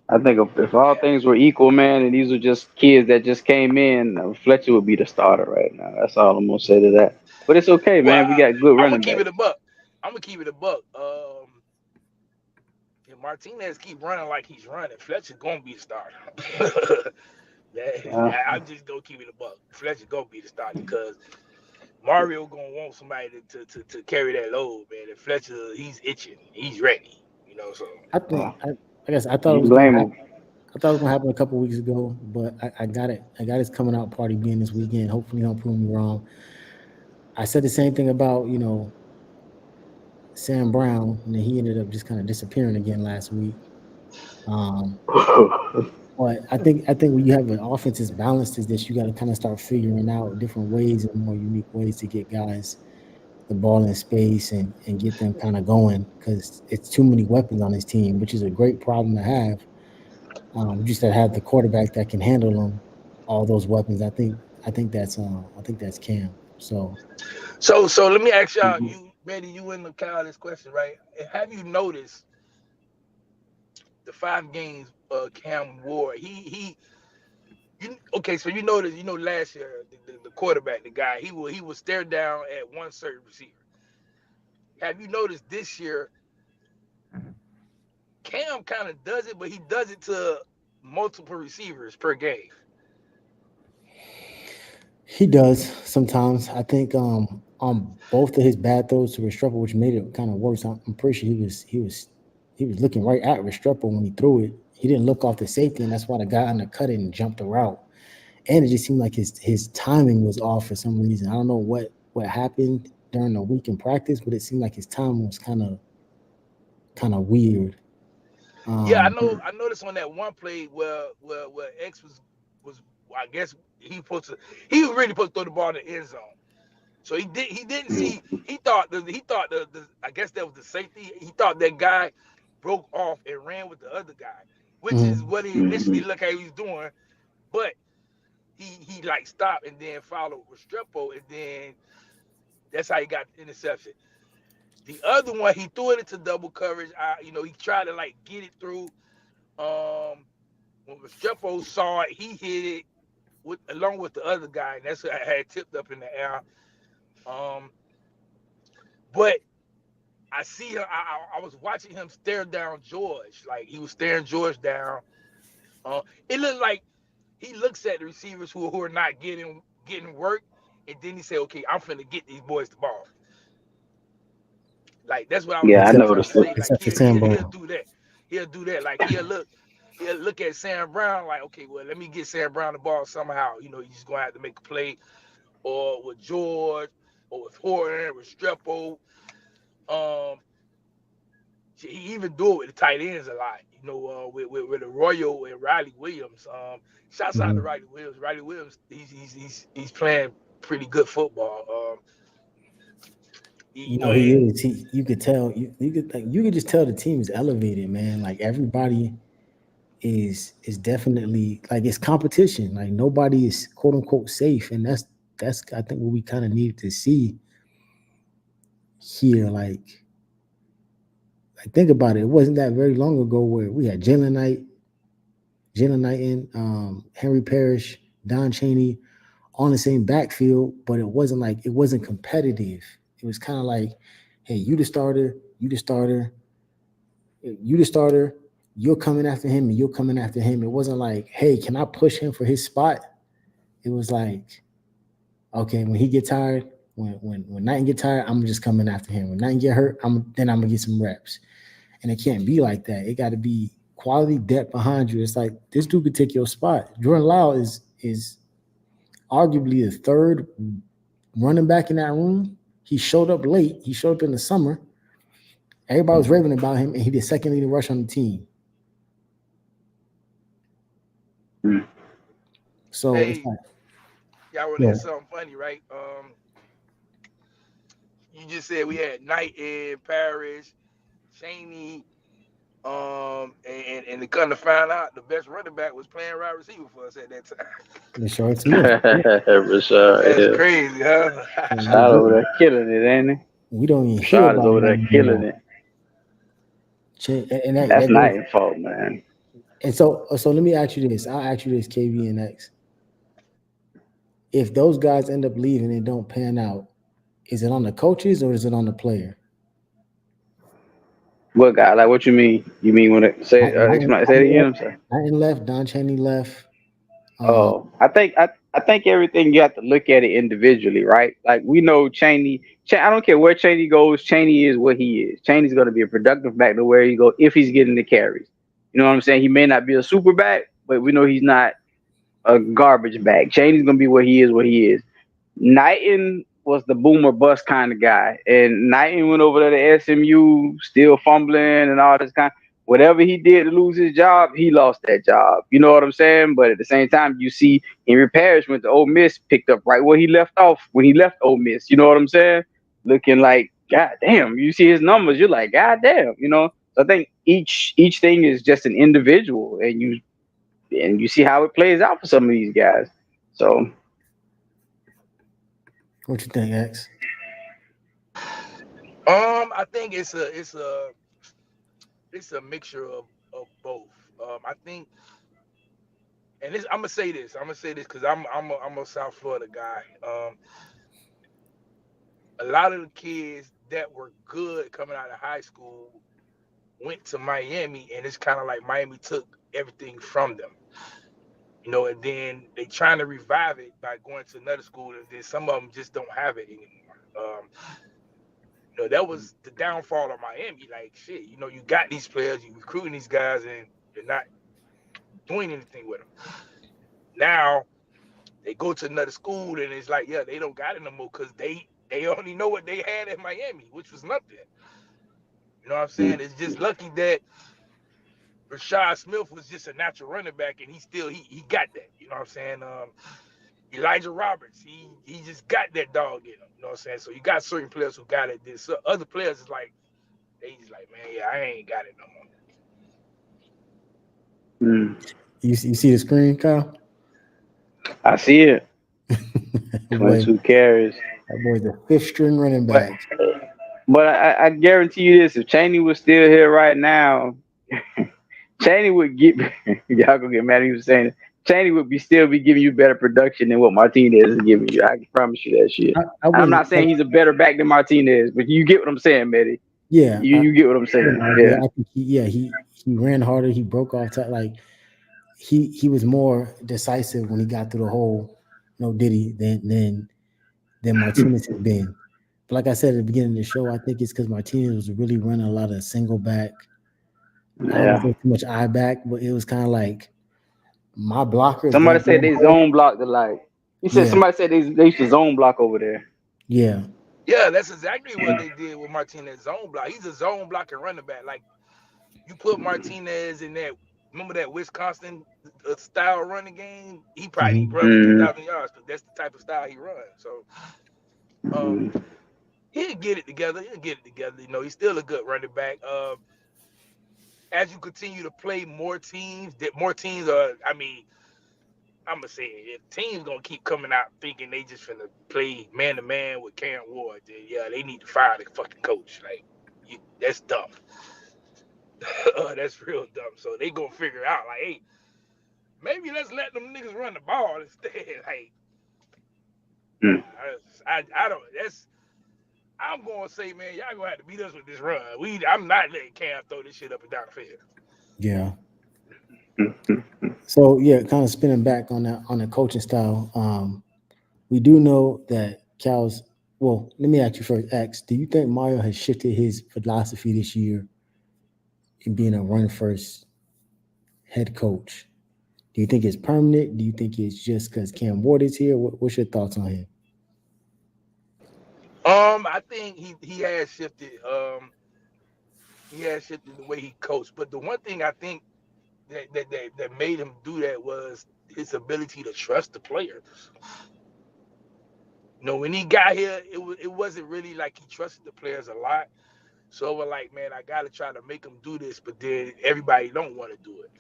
I think if all Yeah, things were equal, man, and these were just kids that just came in, Fletcher would be the starter right now. That's all I'm gonna say to that. But it's okay, well, man. We got good I'm gonna running keep it backs. a buck. I'm gonna keep it a buck. If Martinez keep running like he's running, Fletcher gonna be the starter. Uh, I'm just gonna keep it a buck. Fletcher gonna be the starter because Mario gonna want somebody to carry that load, man. And Fletcher, he's itching, he's ready, So I uh, think I guess I thought it you was gonna blame happen. him. I thought it was gonna happen a couple weeks ago, but I got it. I got his coming out party being this weekend. Hopefully, he don't prove me wrong. I said the same thing about Sam Brown, and then he ended up just kind of disappearing again last week. Um, But I think when you have an offense that's balanced as this, you got to kind of start figuring out different ways and more unique ways to get guys the ball in space and get them kind of going because it's too many weapons on his team, which is a great problem to have. You just got to have the quarterback that can handle them, all those weapons. I think that's Cam. So So let me ask y'all, mhm. you ready? You in the Kyle this question, right? Have you noticed the 5 games Cam Ward? Okay, so you know last year the quarterback, the guy, he was stared down at one certain receiver. Have you noticed this year Cam kind of does it, but he does it to multiple receivers per game. He does sometimes. I think on both of his bad throws to Restrepo, which made it kind of worse. I'm pretty sure he was looking right at Restrepo when he threw it. He didn't look off the safety, and that's why the guy undercut it and jumped the route. And it just seemed like his timing was off for some reason. I don't know what happened during the week in practice, but it seemed like his timing was kind of weird. Yeah, I Um, know. I noticed on that one play where X was I guess he was really supposed to throw the ball in the end zone. So he didn't see he thought the I guess that was the safety. He thought that guy broke off and ran with the other guy, which is mhm. what he initially looked like he was doing. But he like stopped and then followed with Strepo, and then that's how he got the interception. The other one, he threw it into double coverage. He tried to like get it through. Um, when Restrepo saw it, he hit it along with the other guy, and that's what I had tipped up in the air. Um, but I see him. I was watching him stare down George, like he was staring George down. It looked like he looks at the receivers who are not getting work, and then he say, "Okay, I'm finna get these boys the ball." Like that's what I was Yeah, I really Except trying to noticed it. say. Like except for he'll Sam he'll, Brown. he'll do that. He'll do that. Like he'll look at Sam Brown like, okay, well, let me get Sam Brown the ball somehow. He's just gonna have to make a play, or with George, or with Horton, with Strepo. Um, he even do it with the tight ends a lot. With Arroyo and Riley Williams. Shouts out to Mhm. Riley Williams. Riley Williams, he's playing pretty good football. He And is. You could tell. You could just tell the team is elevated, man. Like everybody is definitely like it's competition. Like nobody is quote unquote safe, and that's I think what we kind of needed to see here. Like think about it. It wasn't that very long ago where we had Jalen Knight, Henry Parrish, Don Chaney on the same backfield, but it wasn't competitive. It was kind of like, hey, you the starter, you're coming after him, and you're coming after him. It wasn't like, hey, can I push him for his spot? It was like, okay, when he get tired, when Knighton get tired, I'm just coming after him. When Knighton get hurt, I'm gonna get some reps. And it can't be like that. It got to be quality depth behind you. It's like this dude could take your spot. Jordan Lau is arguably the third running back in that room. He showed up late. He showed up in the summer. Everybody was raving about him, and he did second leading rush on the team. Mm. So it's hey, like, y'all want to hear yo, something funny, right? You just said we had Knight and Parrish, Cheney, and to come to find out, the best running back was playing wide receiver for us at that time. Rashard Smith. Yeah, Rashad, That's yeah. crazy, huh? we, Rashad over we, there killing it, ain't he? we don't even hear Rashad is about over him there killing anymore. it. And that, That's that not goes. his fault, man. And so let me ask you this. I'll ask you this, KV and X. If those guys end up leaving and don't pan out, is it on the coaches or is it on the player? What guy? Like, what you mean? You mean when it say explain? Say it again. I'm sorry. Knighton left, Don Chaney left. Uh, Oh, I think everything you have to look at it individually, right? Like we know Cheney. I don't care where Cheney goes. Cheney is what he is. Cheney's going to be a productive back to where he go if he's getting the carries. You know what I'm saying? He may not be a super back, but we know he's not a garbage bag. Cheney's going to be what he is. What he is. Knighton was the boomer bust kind of guy, and Knighton went over there to SMU, still fumbling and all this kind. whatever he did to lose his job, he lost that job. You know what I'm saying? But at the same time, you see Henry Parrish went to Ole Miss, picked up right where he left off when he left Ole Miss. You know what I'm saying? Looking like, God damn, you see his numbers, you're like, God damn, you know. So I think each thing is just an individual, and you see how it plays out for some of these guys. So What you think, X? I think it's a mixture of both. I think, and this, I'm gonna say this because I'm a South Florida guy. A lot of the kids that were good coming out of high school went to Miami, and it's kind of like Miami took everything from them, and then they trying to revive it by going to another school, and then some of them just don't have it anymore. That was the downfall of Miami. Like shit, you got these players, you recruiting these guys, and you're not doing anything with them. Now they go to another school, and it's like, yeah, they don't got it no more because they only know what they had in Miami, which was nothing. You know what I'm saying? It's just lucky that Rashad Smith was just a natural running back, and he got that. You know what I'm saying? Elijah Roberts, he just got that dog in him. You know what I'm saying? So you got certain players who got it. There's other players is like they just like, man, yeah, I ain't got it no more. You see the screen, Kyle? I see it. That boy, 22 carries. that boy's the fifth string running But back. but I guarantee you this: if Cheney was still here right now, Cheney would get y'all gonna get mad at me for saying it. Cheney would still be giving you better production than what Martinez is giving you. I can promise you that shit. I And I'm wouldn't. not saying he's a better back than Martinez, but you get what I'm saying, Matty. Yeah, You get what I'm saying. yeah. Yeah. I think he ran harder. He broke off like he was more decisive when he got through the hole. No Diddy than Martinez has been. But like I said at the beginning of the show, I think it's because Martinez was really running a lot of single back. I don't know if Yeah. it was too much eye back, but it was kind of like my blockers Somebody don't said go they hurt. zone block the like. He said Yeah, somebody said they used to zone block over there. yeah. Yeah, that's exactly what they did with Martinez zone block. He's a zone blocking running back. Like you put Martinez in that. Remember that Wisconsin style running game? He probably Hmm. run for Mm-hmm. 2,000 yards because that's the type of style he runs. So um, he'll get it together. He'll get it together. He's still a good running back. As you continue to play more teams, that more teams are. I mean, I'm gonna say if teams gonna keep coming out thinking they just finna play man to man with Cam Ward, then yeah, they need to fire the fucking coach. Like, that's dumb. That's real dumb. So they gonna figure out like, hey, maybe let's let them niggas run the ball instead. Hey, I don't. I'm gonna say, man, y'all gonna have to beat us with this run. I'm not letting Cam throw this shit up and down the field. Yeah. So yeah, kind of spinning back on the coaching style. We do know that Cal's. Well, let me ask you first, X. Do you think Mario has shifted his philosophy this year in being a run first head coach? Do you think it's permanent? Do you think it's just because Cam Ward is here? What's your thoughts on him? I think he has shifted. He has shifted the way he coached. But the one thing I think that made him do that was his ability to trust the players. When he got here, it wasn't really like he trusted the players a lot. So we're like, man, I gotta try to make them do this, but then everybody don't want to do it.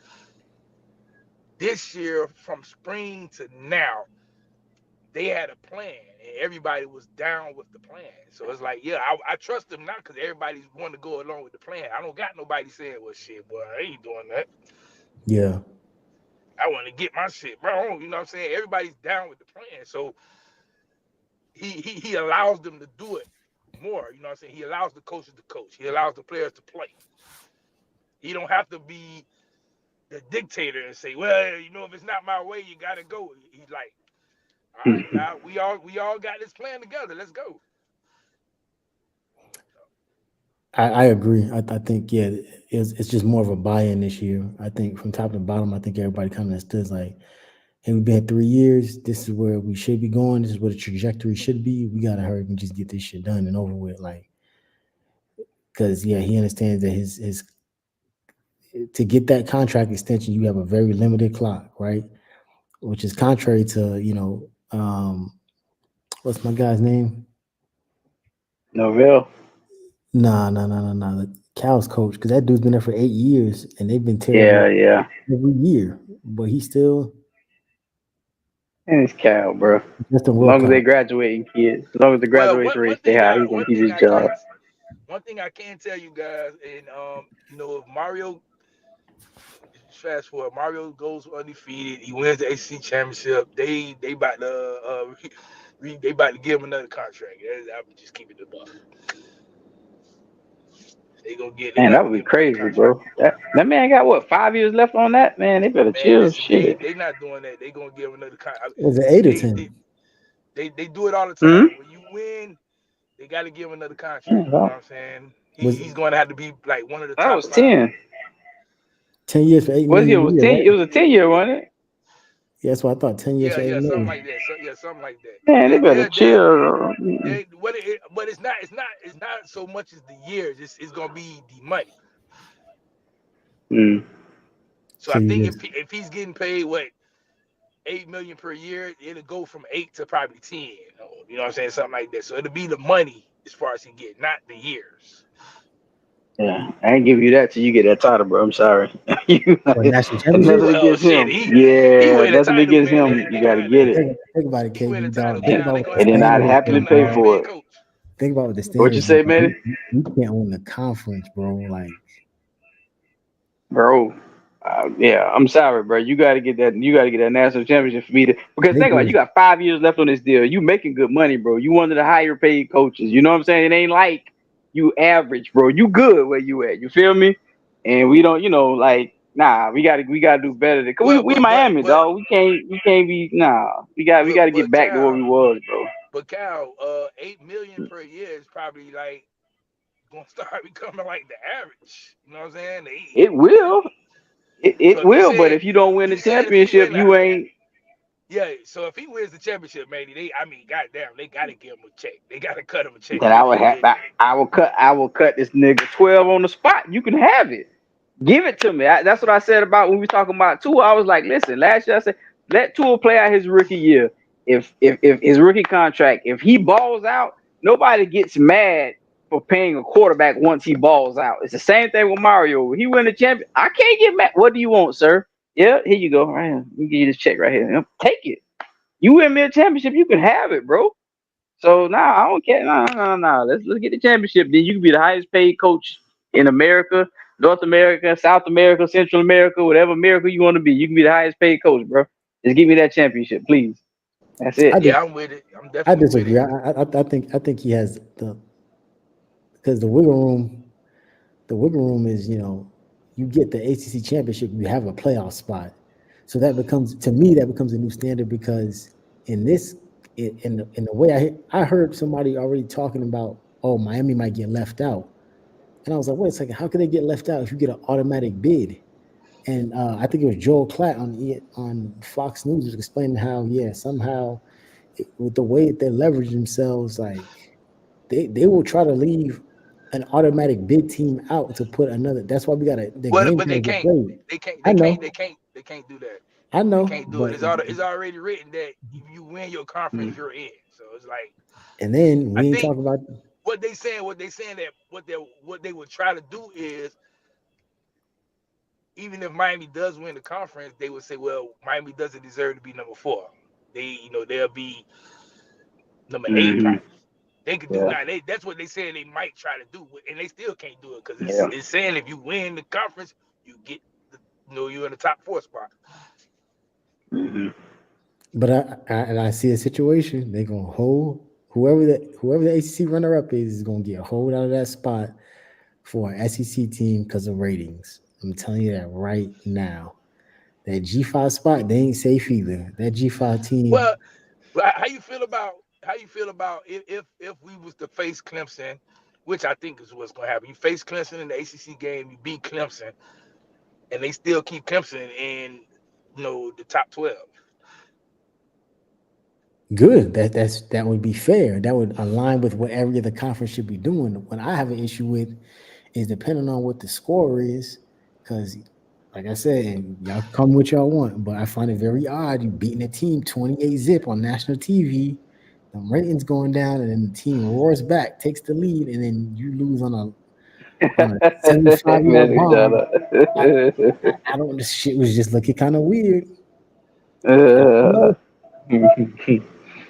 This year, from spring to now, they had a plan, and everybody was down with the plan. So it's like, yeah, I trust them now because everybody's want to go along with the plan. I don't got nobody saying, well, shit, boy, I ain't doing that. Yeah. I want to get my shit, bro. You know what I'm saying? Everybody's down with the plan. So he allows them to do it more. You know what I'm saying? He allows the coaches to coach. He allows the players to play. He don't have to be the dictator and say, well, if it's not my way, you gotta go. He's like, all right, now we all got this plan together. Let's go. I agree. I think yeah, it's just more of a buy-in this year. I think from top to bottom, I think everybody kind of understood like, hey, we've been here 3 years. This is where we should be going. This is where the trajectory should be. We gotta hurry and just get this shit done and over with. Like, because yeah, he understands that his to get that contract extension, you have a very limited clock, right? Which is contrary to what's my guy's name? Novell. Nah. The Cows coach, because that dude's been there for 8 years, and they've been Yeah, terrible yeah. every year. But he still And it's Cal, bro. As just a World long as they Cup. graduating kids, as long as the Well, graduation rate stay high, he's gonna keep his job. one thing I can tell you guys, and if Mario fast forward, Mario goes undefeated, he wins the ACC championship. They about to they about to give him another contract. I'm just keeping the buff. They Man, gonna that have to would be give him another crazy, contract. bro. That man got what 5 years left on that? Man, they better Man, chill. listen, Shit. they not doing that. They gonna give him another contract. Was it 8 or They, 10? they they do it all the Hmm. time. When you win, they got to give him another contract. You know Well, what I'm saying? Was He's going to have to be like one of the that top was five. 10. 10 years for eight Was it million a was year, 10? right? It was a 10 year, wasn't it? Yeah, that's what I thought. 10 years for Yeah, eight yeah, something million. like that. So, yeah, something like that. Man, they better They chill. but it's not so much as the years. It's gonna be the money. Mm. So So I you think just if he's getting paid what 8 million per year, it'll go from 8 to probably 10. You know what I'm saying? Something like that. So it'll be the money as far as he get, not the years. Yeah, I ain't give you that till you get that title, bro. I'm sorry. You, for a national nothing championship. Well, against shit, him. he Yeah, win the nothing title, against man. him. You got to get it, Think about it, He win the KB title, dog. Think Cal. about They what the gonna have and to then give I'd standard him is happily for the pay the eight for man it. coach. think about what the What you standard is. say, man? You can't win the conference, bro. Like Bro, yeah, I'm sorry, bro. You got to get that. You got to get that national championship for me to. Because they think about it, give you got 5 years left on this deal. You making good money, bro. You one of the higher paid coaches. You know what I'm saying? It ain't like you average, bro. You good where you at. You feel me? And we don't, like, nah. We gotta do better. Cause we Well, we Miami, dog. We can't be nah. We gotta get but back to where we Cal, was, bro. Cal, 8 million per year is probably like gonna start becoming like the average. You know what I'm saying? It will. It So if you will. But said if you don't win the you said if he championship, win, you ain't. yeah. So if he wins the championship, man, I mean, goddamn, they gotta give him a check. They gotta cut him a check Then for I would that. have. I will cut this nigga 12 on the spot. You can have it. Give it to me. That's what I said about when we talking about Tua. I was like, listen, last year I said let Tua play out his rookie year. If his rookie contract, if he balls out, nobody gets mad for paying a quarterback once he balls out. It's the same thing with Mario. He win the champion. I can't get mad. What do you want, sir? Yeah, here you go. Right here. Let me give you this check right here. Take it. You win me a championship, you can have it, bro. So nah, I don't care. Nah. Let's get the championship. Then you can be the highest paid coach in America, North America, South America, Central America, whatever America you want to be. You can be the highest paid coach, bro. Just give me that championship, please. That's I it. dis- Yeah, I'm with it. I'm I definitely with disagree. it. I think he has the because the wiggle room is you get the ACC championship, you have a playoff spot. So that becomes to me that becomes a new standard because in this in the way I heard somebody already talking about Miami might get left out. And I was like, wait a second, how can they get left out if you get an automatic bid? And I think it was Joel Klatt on Fox News was explaining how somehow with the way that they leverage themselves, like they will try to leave an automatic bid team out to put another. That's why we got to the Well, game but got to get played. I know, they can't do that. I They know, can't do it. but It's already written that if you win your conference, Mm. you're in. So it's like and then I we ain't think talk about what they saying that what they would try to do is even if Miami does win the conference, they would say, well, Miami doesn't deserve to be number 4. They'll be number 8 Hmm. probably. They could do Yeah. now. That's what they saying they might try to do, and they still can't do it because Yeah. it's saying if you win the conference, you get you're in the top 4 spot. Hmm. but I see a situation they gonna hold whoever the ACC runner up is gonna get hold out of that spot for an SEC team because of ratings. I'm telling you that right now. That G5 spot, they ain't safe either. That G5 team, Well, how you feel about if we was to face Clemson, which I think is what's going to happen. You face Clemson in the ACC game, you beat Clemson, and they still keep Clemson in the top 12. good. That would be fair. That would align with what every other conference should be doing. What I have an issue with is depending on what the score is. Because, like I said, and y'all come what y'all want, but I find it very odd you beating a team 28 zip on national TV, the ratings going down, and then the team roars back, takes the lead, and then you lose on a 75-yard Man, shut bomb. up. I, I don't. This shit was just looking kind of weird. I don't know.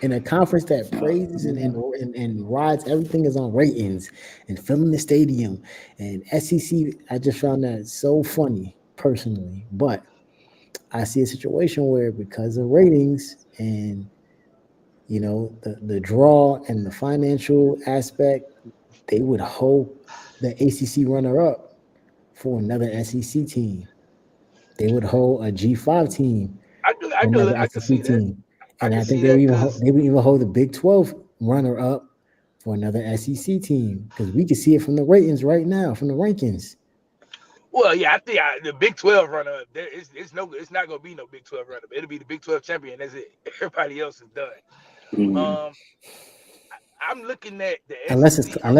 In a conference that praises and rides everything is on ratings and filling the stadium and SEC, I just found that so funny personally. But I see a situation where because of ratings and the draw and the financial aspect, they would hold the ACC runner up for another SEC team. They would hold a G5 team for another I could SEC see that. team, I and can I think see that because they would even hold the Big 12 runner up for another SEC team because we can see it from the ratings right now, from the rankings. well, yeah, I think the Big 12 runner there is it's not gonna be no Big 12 runner. It'll be the Big 12 champion. That's it. Everybody else is done. Um, I'm looking at the Unless it's SEC.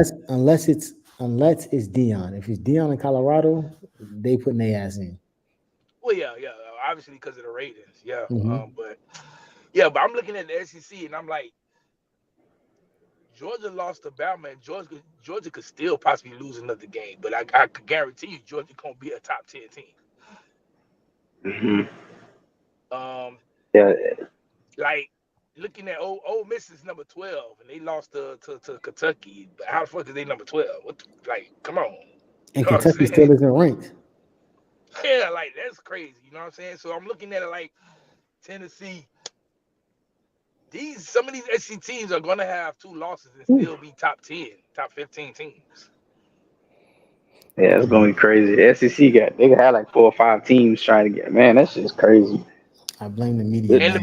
unless it's Dion. If it's Dion in Colorado, they putting their ass in. Well, yeah, yeah, obviously because of the ratings, yeah. Hmm. But yeah, but I'm looking at the SEC and I'm like, Georgia lost to Bama, and Georgia could still possibly lose another game. But I could guarantee you, Georgia gonna be a top 10 team. Mhm. Um, Yeah, like looking at Ole Miss is number 12, and they lost to Kentucky. But how the fuck is they number 12? Like, come on, you And know what I'm Kentucky saying? still isn't ranked. Yeah, like that's crazy. You know what I'm saying? So I'm looking at it like Tennessee. These Some of these SC teams are gonna have two losses and Ooh. still be top 10, top 15 teams. yeah, it's gonna be crazy. The SEC they had like 4 or 5 teams trying to get. Man, that's just crazy. I blame the media, It, And man.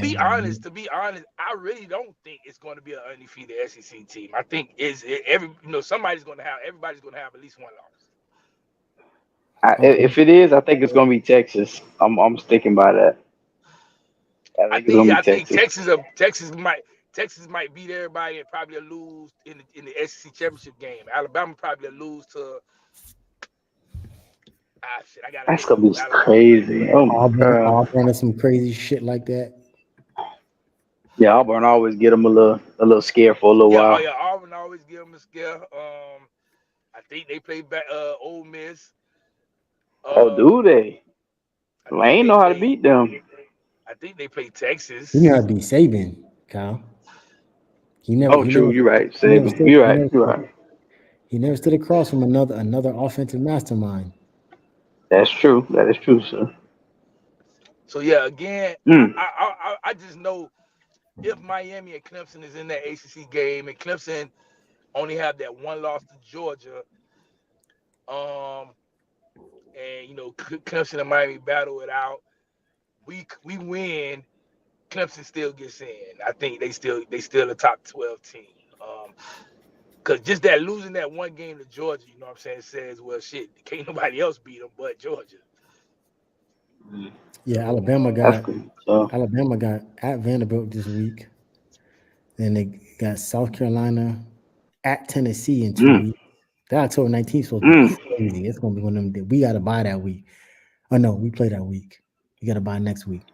to be honest, I really don't think it's going to be an undefeated SEC team. I think somebody's going to have everybody's going to have at least one loss. Okay. if it is, I think it's gonna be Texas. I'm sticking by that. I think it's gonna be I think Texas. Texas might beat everybody and probably lose in the SEC championship game. Alabama probably lose to shit. I gotta That's look gonna be who Alabama playing. crazy. Oh my god. Auburn, or some crazy shit like that. Yeah, Auburn always get them a little scared for a little Yeah, oh while. yeah, Auburn always give them a scare. I think they play back Ole Miss. Oh, do Um, they? I think Lane they know how to play. beat them. I think they play You know how Texas. to beat Saban, Kyle. He never, Oh, he true. never, You're right, he never Saban. stood, You're he right. never, You're right. he never stood across from another offensive mastermind. That's true. That is true, sir. So yeah, again, Mm. I just know if Miami and Clemson is in that ACC game and Clemson only have that one loss to Georgia, um, and Clemson and Miami battle it out, we win. Clemson still gets in. I think they still a top 12 team. Cause just that losing that one game to Georgia, you know what I'm saying, says, well, shit, can't nobody else beat them but Georgia. Yeah, So, That's good. So, Alabama got at Vanderbilt this week. Then they got South Carolina at Tennessee in two mm, weeks. That October 19th supposed to be mm, crazy. It's gonna be one of them. We got to buy that week. Oh no, we play that week. We got to buy next week.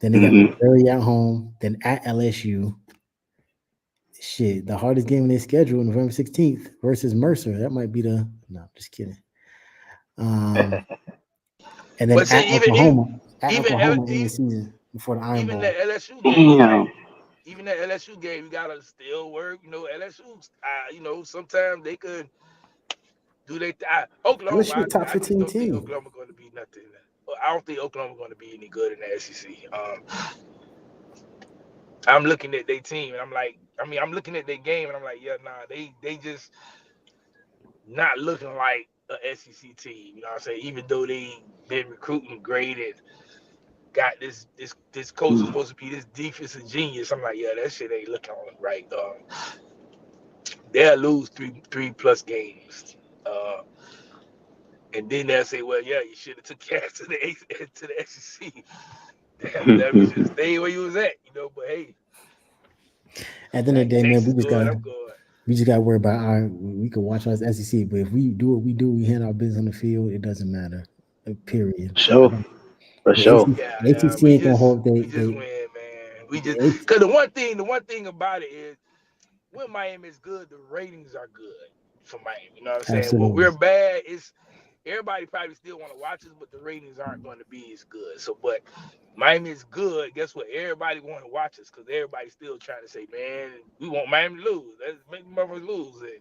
Then they got mm-hmm. Missouri at home. Then at LSU. Shit, the hardest game in their schedule, November 16th versus Mercer. That might be the. No, just kidding. Um, and then but at see, Oklahoma. At even Oklahoma in the season before the Iron even the Bowl. LSU game, Damn. you gotta still work. LSU, sometimes they could do they. Oklahoma, LSU a top I just 15 don't think team. Oklahoma going to be nothing. I don't think Oklahoma going to be any good in the SEC. I'm looking at their team and I'm like, I'm looking at their game and I'm like, yeah, nah, they just not looking like a SEC team. You know what I'm saying? Even though they been recruiting great and got this coach is Mm. supposed to be this defensive genius. I'm like, yeah, that shit ain't looking right. They'll lose three plus games. Uh, and then they'll say, well, yeah, you should have took cash to the SEC. Damn, you should have stayed where you was at. But hey, At the end of the day, man, Texas good, I'm good. We just got to worry about our. We can watch our SEC, but if we do what we do, we handle our business on the field. It doesn't matter. Period. Sure, for The sure. ACC, Yeah, the ACC we ain't gonna just hold. we just win, man. We just They because the one thing about it is when Miami is good, the ratings are good for Miami. You know what I'm saying? When absolutely. we're bad, it's everybody probably still want to watch us, but the ratings aren't going to be as good. So, but Miami is good. Guess what? Everybody want to watch us because everybody's still trying to say, man, we want Miami to lose. Let's make the motherfuckers lose, and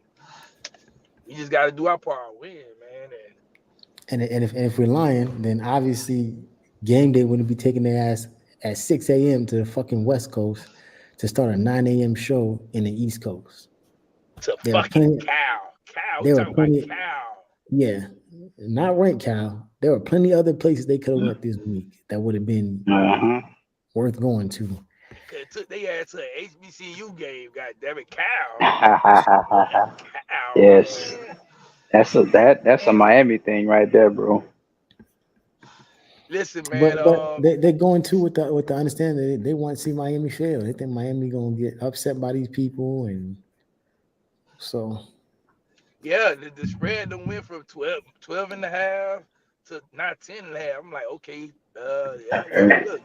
we just got to do our part, win, man. And if we're lying, then obviously game day wouldn't be taking their ass at 6 a.m. to the fucking West Coast to start a 9 a.m. show in the East Coast. To There were fucking plenty. cow. We There were talking about plenty. cow. Yeah, not ranked, Cal. There were plenty other places they could have went this week that would have been Uh-huh. worth going to. Cause it took they ass to an HBCU game. God damn it, cow. Cow, Yes, man. that's a Miami thing right there, bro. Listen, man. But they're going to with the understanding that they want to see Miami fail. They think Miami gonna get upset by these people, and so Yeah, the spread done went from 12 and a half to now 10 and a half. I'm like, okay, yeah, look,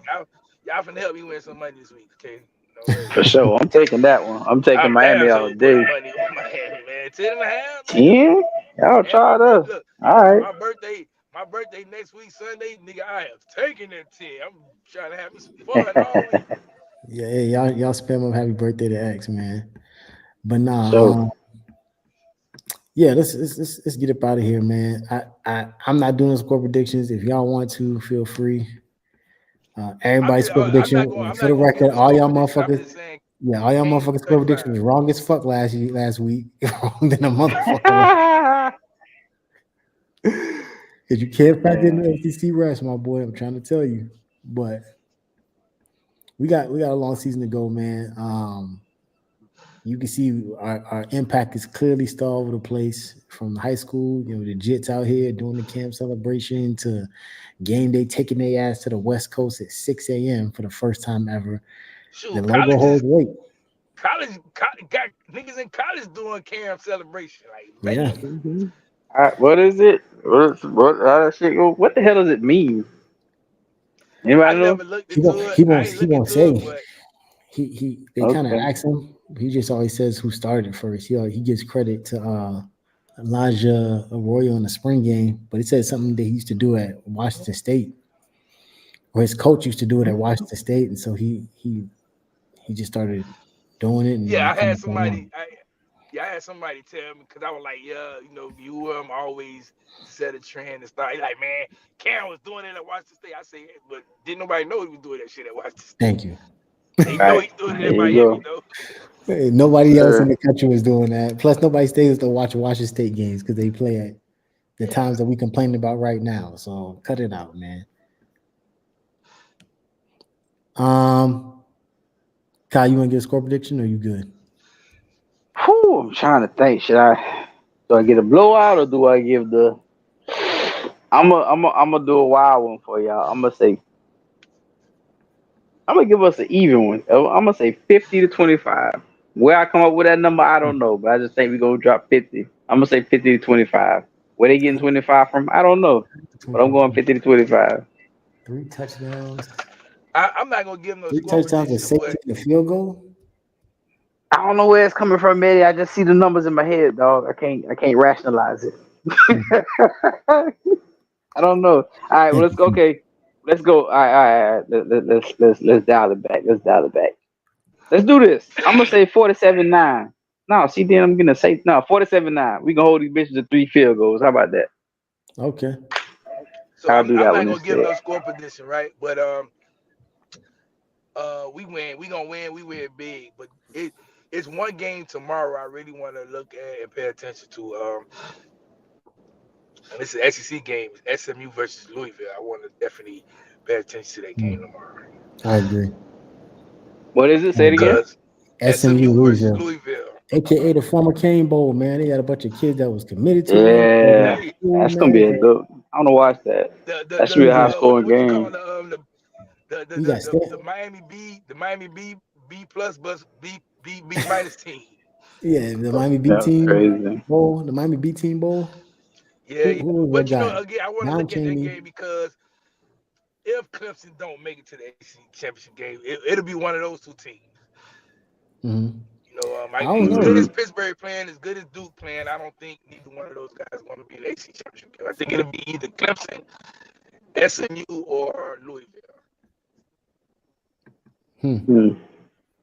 y'all finna help me win some money this week, okay? No worries. For sure. I'm taking that one. I'm taking I'm damn Miami all sure putting day. money on Miami, man. 10 and a half, nigga. 10? Y'all And try us. look, All right. my birthday next week, Sunday, nigga, I am taking that 10. I'm trying to have me some fun all week. yeah, hey, y'all spam up happy birthday to X, man. But So, nah, yeah, let's get up out of here, man. I'm not doing score predictions. If y'all want to, feel free. Everybody's score prediction I'm for the not gonna give record. no All score y'all prediction. I'm motherfuckers, just saying yeah, all y'all Canes motherfuckers score prediction 35. was wrong as fuck last week. Wrong than a motherfucker. yeah. Because you can't factor in the SEC rest, my boy. I'm trying to tell you. But we got a long season to go, man. You can see our impact is clearly still all over the place from high school, the Jits out here doing the camp celebration to game day taking their ass to the West Coast at 6 a.m. for the first time ever. The Shoot, logo holds weight. got niggas in college doing camp celebration. Like, Yeah. man, All right, what is it? What how that shit go? What the hell does it mean? I Anybody know? never looked He won't into it. he I won't ain't he look won't into it, say. but He they kind of Okay. ask him. He just always says who started first. He gives credit to Elijah Arroyo in the spring game, but he said something that he used to do at Washington State, or his coach used to do it at Washington State, and so he just started doing it, and then yeah, it kind of caught on. I had somebody tell me because I was like, yeah, you always set a trend and start. He like, man, Cam was doing it at Washington State. I say, but didn't nobody know he was doing that shit at Washington State. Thank you. They All know right. he's doing it There at you Miami go. though. Hey, nobody else in Sure. the country was doing that. Plus, nobody stays to watch Washington State games because they play at the Yeah. times that we complaining about right now. So cut it out, man. Um, Kyle, you want to get a score prediction, or you good? Whew, I'm trying to think. Do I get a blowout or do I give the I'm gonna do a wild one for y'all. I'm gonna give us an even one. I'm gonna say 50-25. Where I come up with that number, I don't know, but I just think we're gonna drop 50. I'm gonna say 50-25. Where they getting 25 from, I don't know, but I'm 25 going 50-25. Three touchdowns, I'm not gonna give no three score touchdowns, a prediction, safety, but and a field goal. I don't know where it's coming from, Eddie. I just see the numbers in my head, dog. I can't rationalize it. I don't know. All right, well Thank let's you, go. Chief. Okay, let's go. All right. Let's dial it back. Let's dial it back. Let's do this. I'm gonna say 47-9. No, see, then I'm gonna say no 47-9. We can hold these bitches to 3 field goals. How about that? Okay. so I'll I'm do I'm that not one gonna give instead. no score prediction, right? But we win. We gonna win. We win big. But it's one game tomorrow I really want to look at and pay attention to. And this is an SEC game, SMU versus Louisville. I want to definitely pay attention to that game Hmm, tomorrow. I agree. What is it? Say it Um, again. Cause SMU SMU versus Louisville, Louisville. aka the former Cane Bowl, man. They had a bunch of kids that was committed to them, played at Yeah, the Hey, school, that's gonna be man. a So good. I want to watch that. the That should be a high we scoring what you call game. we got the Miami B plus B minus team. Yeah, the Miami B That's team crazy. bowl, the Miami B team bowl. Yeah, yeah. Who was that But you know, guy? again, I want to Don look at that Chaney. game because if Clemson don't make it to the ACC championship game, it'll be one of those two teams. Hmm. You know, I like don't as good know. Hmm. as Pittsburgh playing, as good as Duke playing, I don't think neither one of those guys going to be in the ACC championship game. I think it'll be either Clemson, SMU, or Louisville. Hmm. Hmm.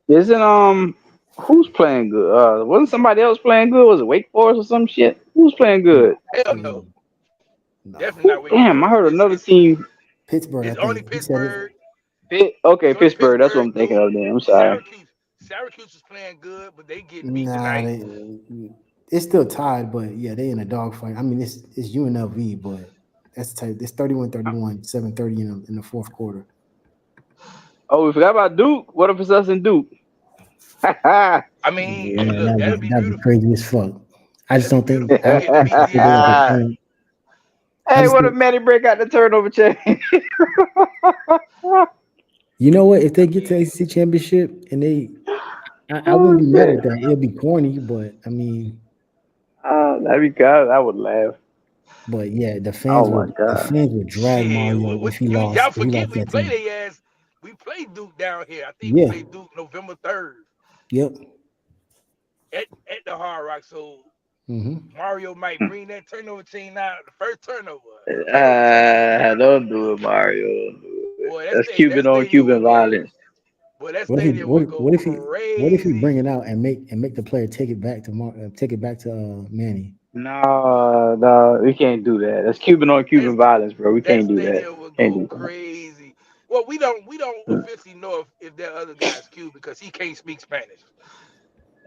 Isn't who's playing good? Wasn't somebody else playing good? Was it Wake Forest or some shit? Who's playing good? Hell no, Mm, no. definitely not Wake Damn, I Forest. heard It's another it's team. Pittsburgh, I it's only think. He said it. Pittsburgh. Okay, It's only Pittsburgh. That's what Pittsburgh, I'm thinking Duke, of. Then I'm sorry. Syracuse. Syracuse is playing good, but they getting beat Nah, tonight. it's still tied, but yeah, they in a dogfight. I mean, it's UNLV, but that's tight. It's 31-31, 7:30 in the fourth quarter. Oh, we forgot about Duke. What if it's us and Duke? hey, I mean, Yeah, look, that'll be that'd be beautiful. crazy as fuck. I just That'll be don't think beautiful. We get the I think they gonna BCS. perform. I just what if think Manny break out the turnover chain? you know what? If I they get to mean, ACC championship and I wouldn't oh be mad shit! at that. It'll be corny, but I mean, That'd be good. I would laugh. but yeah, Oh my the god. fans would drag shit. Mario What if he y'all lost forget? We that play team. their ass. We played Duke down here. I think we Yeah. played Duke November 3rd Yep. at the Hard Rock. So Hmm. Mario might bring that turnover team out. The first turnover chain. Don't do it, Mario. Don't do it. Boy, That's Cuban that on stadium Cuban would go. violence. Boy, that What if he stadium would go what if he bring crazy. it out and make the player take it back to take it back to Manny? No, no, we can't do that. That's Cuban on That, Cuban violence, bro. We that can't do that. stadium would Can't go do crazy. Well, we don't that. officially know if that other guy's Cuban because he can't speak Spanish.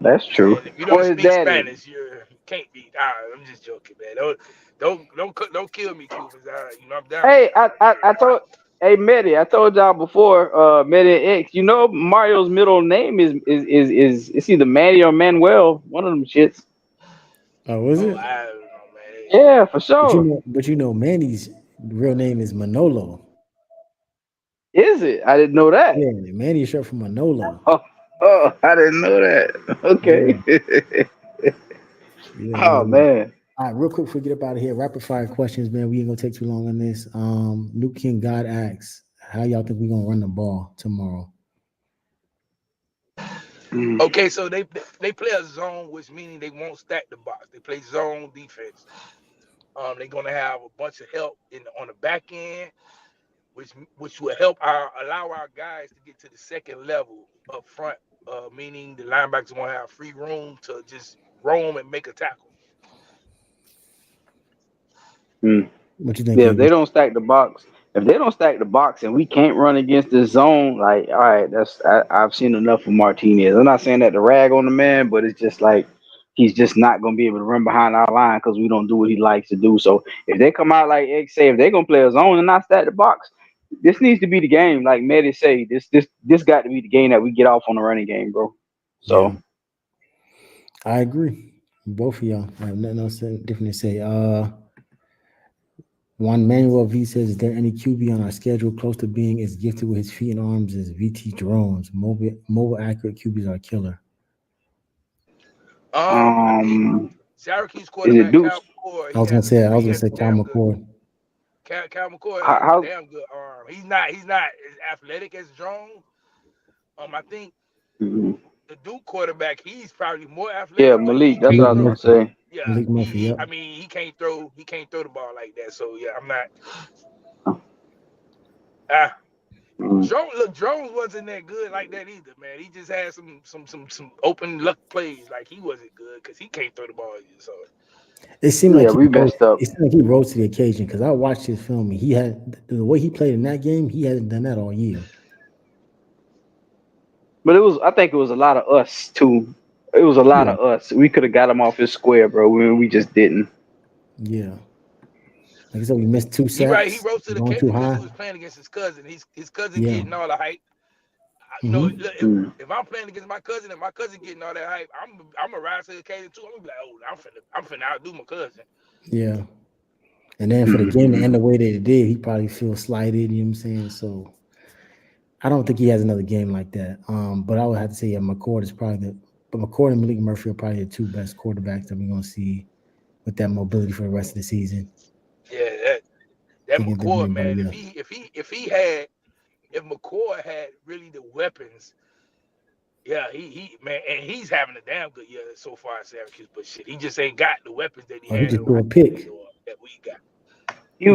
That's true. And if you don't Or his speak daddy. Spanish, you can't be. I'm just joking, man. Don't kill me, Cubans. I'm down for Hey, y'all. I told hey Medi, I told y'all before, Medi X, you know Mario's middle name is it's either Manny or Manuel, one of them shits. Oh, was Oh, it? I don't know, man. Yeah, for sure. But you know, Manny's real name is Manolo. Is it? I didn't know that. Yeah, Manny is short for Manolo. Oh, oh, I didn't know that. Yeah, Okay. Oh yeah. man. All right, real quick, before we get up out of here, rapid fire questions, man. We ain't gonna take too long on this. New King God asks, how y'all think we gonna run the ball tomorrow? Mm. Okay, so they play a zone, which meaning they won't stack the box. They play zone defense. They're gonna have a bunch of help on the back end, which will allow our guys to get to the second level up front. Meaning the linebackers won't have free room to just roam and make a tackle. Mm. What you think, Yeah, if they KB? don't stack the box, if they don't stack the box and we can't run against the zone, like, all right, I've seen enough of Martinez. I'm not saying that to rag on the man, but it's just like he's just not gonna be able to run behind our line because we don't do what he likes to do. So if they come out like X say, if they're gonna play a zone and not stack the box, this needs to be the game. Like Medi say, this got to be the game that we get off on the running game, bro. Yeah, So I agree. Both of y'all. I have nothing else different to say. Juan Manuel V says, is there any QB on our schedule close to being as gifted with his feet and arms as VT drones? Mobile accurate QBs are killer. I think um, Syracuse is it quarterback Cal Deuce? McCoy, I was he gonna has say a Cal damn good. McCord. Cal McCoy How, has a how damn good arm. He's not as athletic as Jones. I think mhm. the Duke quarterback, he's probably more Yeah, athletic, but he Malik. That's what Malik I can't was throw. gonna Murphy. say. Yeah, Malik Murphy, he yep. I mean he can't throw the ball like that. So yeah, I'm not. Ah, Mm. Jones wasn't that good like that either, man. He just had some open luck plays. Like he wasn't good because he can't throw the ball either. So It seemed like Yeah, we messed up. he rose to the occasion because I watched his film and he had the way he played in that game, he hasn't done that all year. But I think it was a lot of us too. It was a lot Yeah, of us. We could have got him off his square, bro. We just didn't. yeah. Like I said, we missed two he sacks, rose to the going too occasion because he high. was playing against his cousin. His cousin Yeah. getting all the hype. Hmm. Look, Mm. if I'm playing against my cousin and my cousin getting all that hype, I'm a rise to the occasion too. I'm gonna be like, oh, I'm finna outdo my cousin. Yeah. And then for the game to Mm. end the way that it did, he probably feels slighted, you know what I'm saying? So I don't think he has another game like that. But I would have to say, yeah, McCord is probably But McCord and Malik Murphy are probably the two best quarterbacks that we're gonna see with that mobility for the rest of the season. Yeah, that Can't give them McCord, man. anybody If else. if McCord had really the weapons, yeah, he man, and he's having a damn good year so far at Syracuse. But shit, he just ain't got the weapons that he Oh, he had just over threw a there, pick. or that we got. He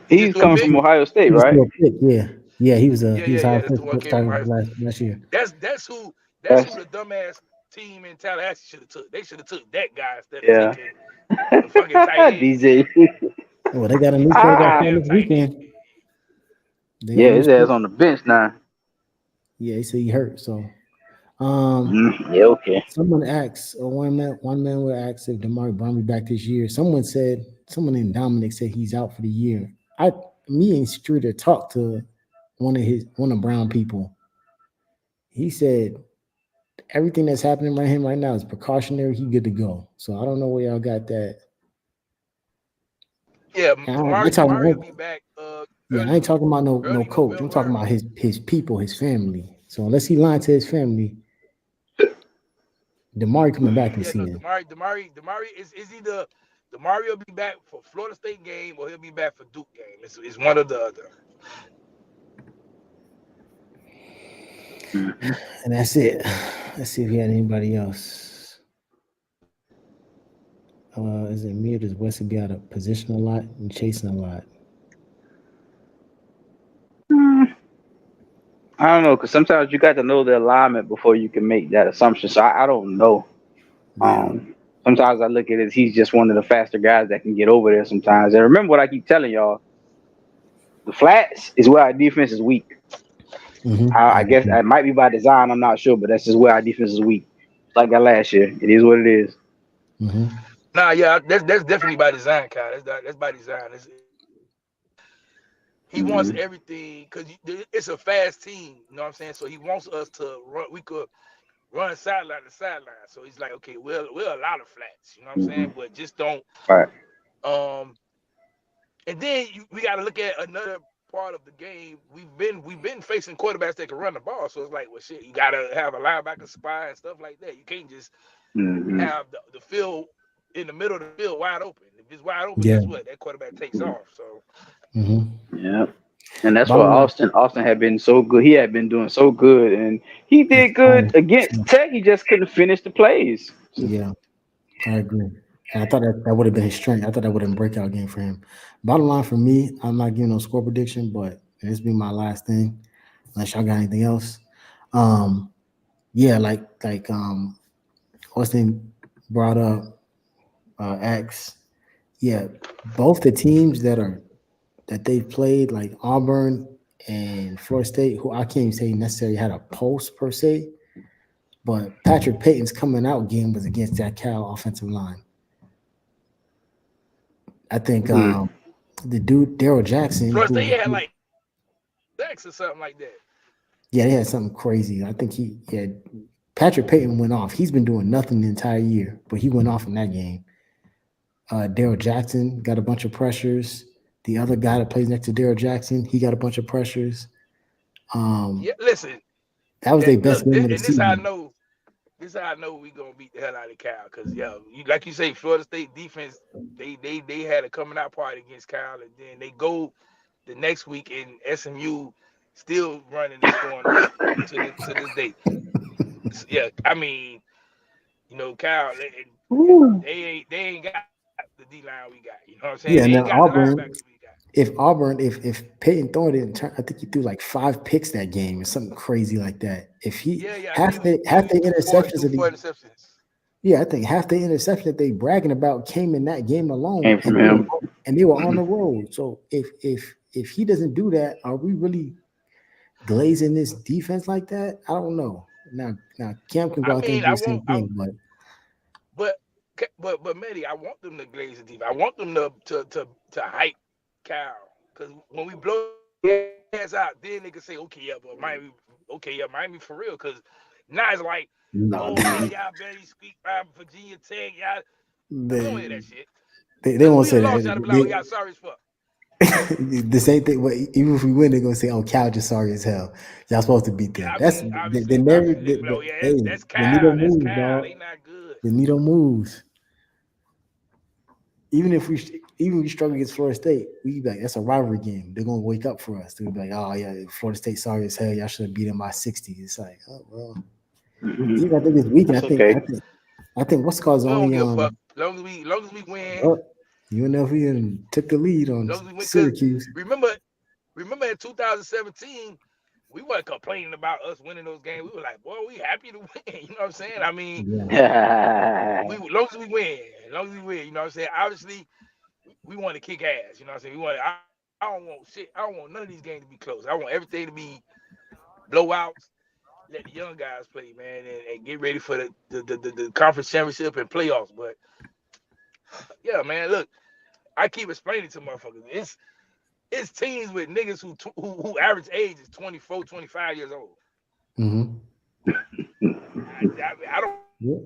He just He's threw a coming pick. from Ohio State, just threw right? a pick. Yeah, yeah. Yeah, He yeah, was yeah. high That's the first one came from starting Ohio State. last year. That's who That's the dumbass team in Tallahassee should have took. They should have took that guy instead of yeah. taking the fucking tight end. DJ. Well, they got a new The quarterback Ah, coming goddamn this tight end. weekend. They got a yeah, new. his ass on the bench now. Yeah, he said he hurt. So, um, Yeah, okay. someone asked, or one man will ask if Damari Brown be back this year. Someone named Dominic said he's out for the year. Me and Streeter talked to one of Brown people. He said everything that's happening right him right now is precautionary. He good to go. So I don't know where y'all got that. Yeah, And I ain't Damari will be talking, back yeah, I ain't talking about no early coach. I'm talking November. about his people, his family. So unless he lied to his family, Damari coming back Yeah, this no, season. Damari is either Damari will be back for Florida State game or he'll be back for Duke game. It's one or the other. And that's it. Let's see if he had anybody else. Is it me or does Wesley be out of position a lot and chasing a lot? I don't know, because sometimes you got to know the alignment before you can make that assumption. So I don't know. Yeah. Sometimes I look at it as he's just one of the faster guys that can get over there sometimes. And remember what I keep telling y'all: the flats is where our defense is weak. I guess Mm-hmm. it might be by design. I'm not sure, but that's just where our defense is weak. Like that last year. It is what it is. Mm-hmm. Nah, yeah, that's definitely by design, Kyle. That's by design. He wants Mm-hmm. everything because it's a fast team. You know what I'm saying? So he wants us to run. We could run sideline to sideline. So he's like, okay, we'll allow the flats. You know what I'm Mm-hmm. saying? But just don't. Right. Um, and then we got to look at another part of the game. We've been facing quarterbacks that can run the ball. So it's like, well, shit, you got to have a linebacker spy and stuff like that. You can't just Mm-hmm. have the field in the middle of the field wide open. If it's wide open, Yeah. guess what? That quarterback takes off. So Mm-hmm. Yeah. And that's why Bottom line, Austin had been so good. He had been doing so good, and he it's did good fine. against Tech. He just couldn't finish the plays. Yeah, I agree. And I thought that would have been his strength. I thought that would have been a breakout game for him. Bottom line for me, I'm not giving no score prediction, but this be my last thing. Unless y'all got anything else. Um, yeah, like Austin brought up X. Yeah, both the teams that they've played, like Auburn and Florida State, who I can't even say necessarily had a pulse per se, but Patrick Payton's coming out game was against that Cal offensive line. I think Mm. the dude Daryl Jackson, Florida State who had like sacks or something like that. yeah, they had something crazy. I think Patrick Payton went off. He's been doing nothing the entire year, but he went off in that game. Daryl Jackson got a bunch of pressures. The other guy that plays next to Daryl Jackson, he got a bunch of pressures. Um, Yeah, listen, that was that their best look, game of the and this how I season. know. This how I know we gonna beat the hell out of Cal. Cause yeah, like you say, Florida State defense, they had a coming out party against Cal, and then they go the next week and SMU still running and scoring on them to this day. Yeah, I mean, Cal, Ooh. they ain't got the D line we got. You know what I'm saying? Yeah, They and then ain't got the Auburn. linebackers we got. If Peyton Thorne didn't turn, I think he threw like 5 picks that game or something crazy like that. If he Yeah. I think half the he half the threw four. He interceptions threw that four interceptions. I think half the interceptions that they bragging about came in that game alone, Came from him. and they were on the road. So if he doesn't do that, are we really glazing this defense like that? I don't know. Now Cam can go I out there and mean, do the same thing, but but Mehdi, I want them to glaze the defense. I want them to hype Cal, because when we blow their ass out, then they can say, okay, yeah, but Miami for real. Because now it's like, no, oh man, y'all barely squeak by Virginia Tech. Y'all, we don't hear they that shit. they Because won't we say lost, y'all to be like, oh, that. y'all sorry as fuck. The same thing. But even if we win, they're gonna say, "Oh, Cal just sorry as hell. Y'all supposed to beat them." I That's mean, the obviously, narrative. oh yeah, Hey, that's the needle Cal. That's moves, Cal. dog. They not good. The needle moves. Even if we struggle against Florida State, we be like, that's a rivalry game. They're gonna wake up for us. They'll be like, oh yeah, Florida State sorry as hell. Y'all should have beat them by 60. It's like, oh well. Even I think this weekend, That's okay. I think what's called We don't only give a fuck. Long as we win. up. UNLV took the lead on Long as we win, cause Syracuse. remember, remember in 2017, we weren't complaining about us winning those games. We were like, boy, we happy to win. You know what I'm saying? I mean, Yeah. long as we win, long as we win. You know what I'm saying? Obviously, we want to kick ass. You know what I'm saying? I don't want shit. I don't want none of these games to be close. I want everything to be blowouts. Let the young guys play, man, and get ready for the conference championship and playoffs. But yeah, man, look, I keep explaining to motherfuckers. It's teams with niggas who average age is 24, 25 years old. Mm-hmm. I don't Yeah.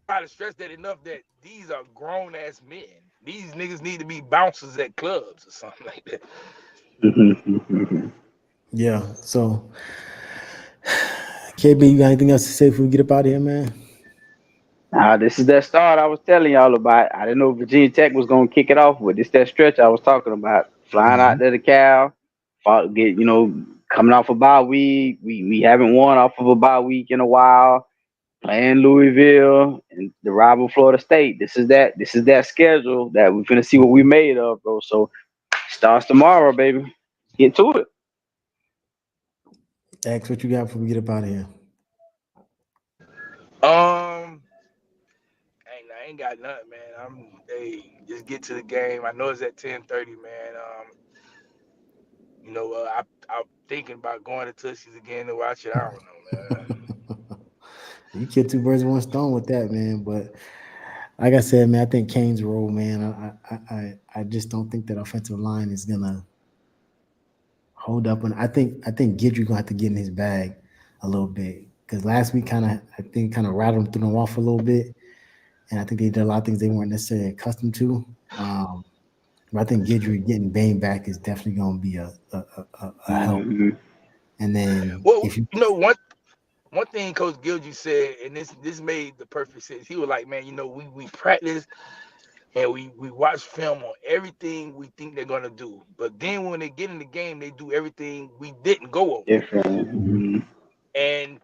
try to stress that enough that these are grown ass men. These niggas need to be bouncers at clubs or something like that. Yeah. So, KB, you got anything else to say before we get up out of here, man? This is that start I was telling y'all about. I didn't know Virginia Tech was gonna kick it off, but it's that stretch I was talking about. Flying out Mm-hmm. there to Cal, coming off a bye week. We haven't won off of a bye week in a while. Playing Louisville and the rival Florida State. This is that schedule that we're gonna see what we made of, bro. So starts tomorrow, baby. Get to it. X, what you got before we get up out of here? I ain't got nothing, man. Just get to the game. I know it's at 10:30, man. I'm thinking about going to Tuskie's again to watch it. I don't know, man. You killed two birds with one stone with that, man. But like I said, man, I think Kane's role, man. I just don't think that offensive line is gonna hold up. And I think Gidry gonna have to get in his bag a little bit because last week kind of rattled them through them off a little bit, and I think they did a lot of things they weren't necessarily accustomed to. But I think Gidry getting Bane back is definitely gonna be a help. Mm-hmm. And then Well, if you one thing Coach Gilgy said, and this made the perfect sense. He was like, man, we practice and we watch film on everything we think they're gonna do, but then when they get in the game, they do everything we didn't go over, Different. Mhm. Mm-hmm. and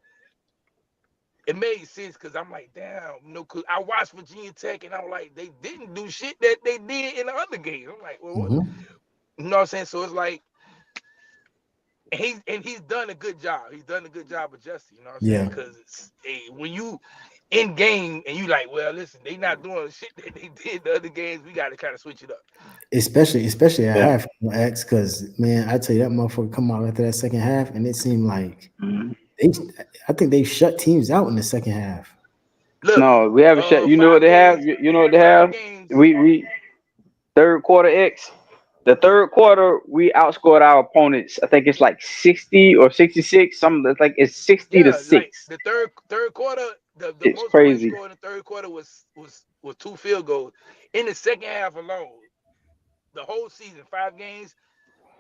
it made sense because I'm like, damn, cause I watched Virginia Tech and I'm like, they didn't do shit that they did in the other games. I'm like, well, what? Mhm. You know what I'm saying? So it's like, he's done a good job. He's done a good job adjusting. You know what I'm saying? Yeah, Because when you in game and you like, well, listen, they not doing the shit that they did the other games. We got to kind of switch it up. especially at Yeah. half X, because man, I tell you that motherfucker come out after that second half, and it seemed like Mm-hmm. they, I think they shut teams out in the second half. Look, No, we haven't shut. You know what five they have? games, You know what they five have? games. We third quarter X. The third quarter, we outscored our opponents. I think it's like 60 or 66. Something that's like it's 60 to Yeah, like 6. the third quarter, the It's most points crazy. scored in the third quarter was 2 field goals. In the second half alone, the whole season, 5 games,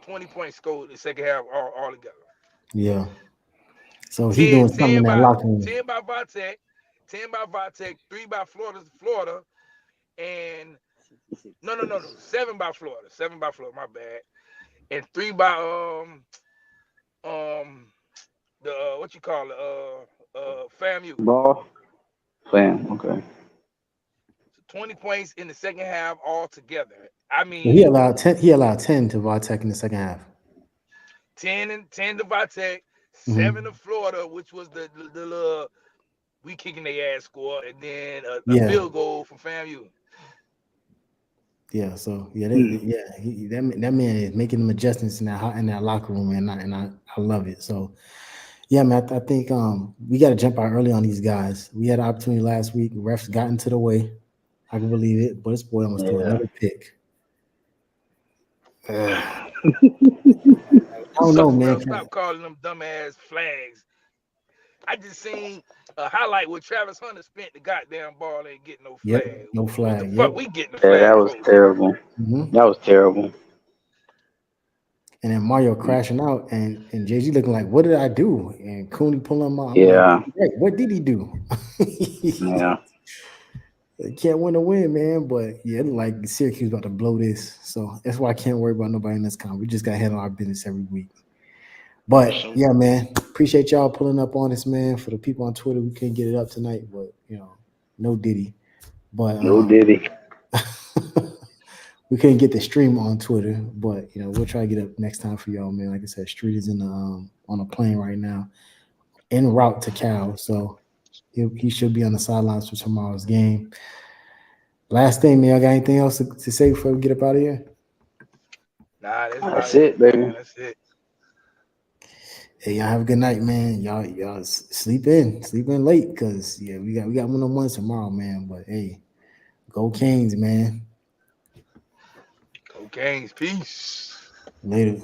20 points scored in the second half all together. Yeah, so he 10, doing something in 10 that by locker room. 10 by Vitek, 10 by Vitek, 3 by Florida, and no, 7 by Florida, my bad, and 3 by um the what you call it FAMU. Ball. Fam. Okay. So 20 points in the second half all together. I Well, he mean, allowed 10. He allowed 10 to Vatek in the second half. 10 to Vitek, Hmm. 7 to Florida, which was the little we kicking their ass score, and then a Yeah, field goal from FAMU. yeah. So yeah, Hmm. that man is making them adjustments in that locker room, and I love it. So yeah, man, I think we got to jump out early on these guys. We had an opportunity last week. Refs got into the way. I can believe it, but this boy almost threw Yeah. another pick. I don't know, Sucker man. ref, stop calling them dumbass flags. I just seen a highlight where Travis Hunter spent the goddamn ball and get no Yep, flag. no What the flag. fuck Yep. we getting the Yeah, that flag was for? terrible. Hmm. That was terrible. And then Mario crashing out, and JG looking like, "What did I do?" And Cooney pulling him out. I'm Yeah, like, "Wait, what did he do?" yeah. Can't win a win, man. But yeah, it look like Syracuse about to blow this. So that's why I can't worry about nobody in this con. We just got to handle our business every week. For But sure. yeah, man, appreciate y'all pulling up on this, man. For the people on Twitter, we couldn't get it up tonight, but no Diddy. But No Diddy. we couldn't get the stream on Twitter, but we'll try to get up next time for y'all, man. Like I said, Street is in the on a plane right now, en route to Cal, so he should be on the sidelines for tomorrow's game. Last thing, man, y'all got anything else to say before we get up out of here? Nah, that's That's about it, it, baby. man. That's it. Hey, y'all have a good night, man. Y'all sleep in late, cause we got 1-on-1 tomorrow, man. But hey, go Canes, man. Go Canes. Peace. Later.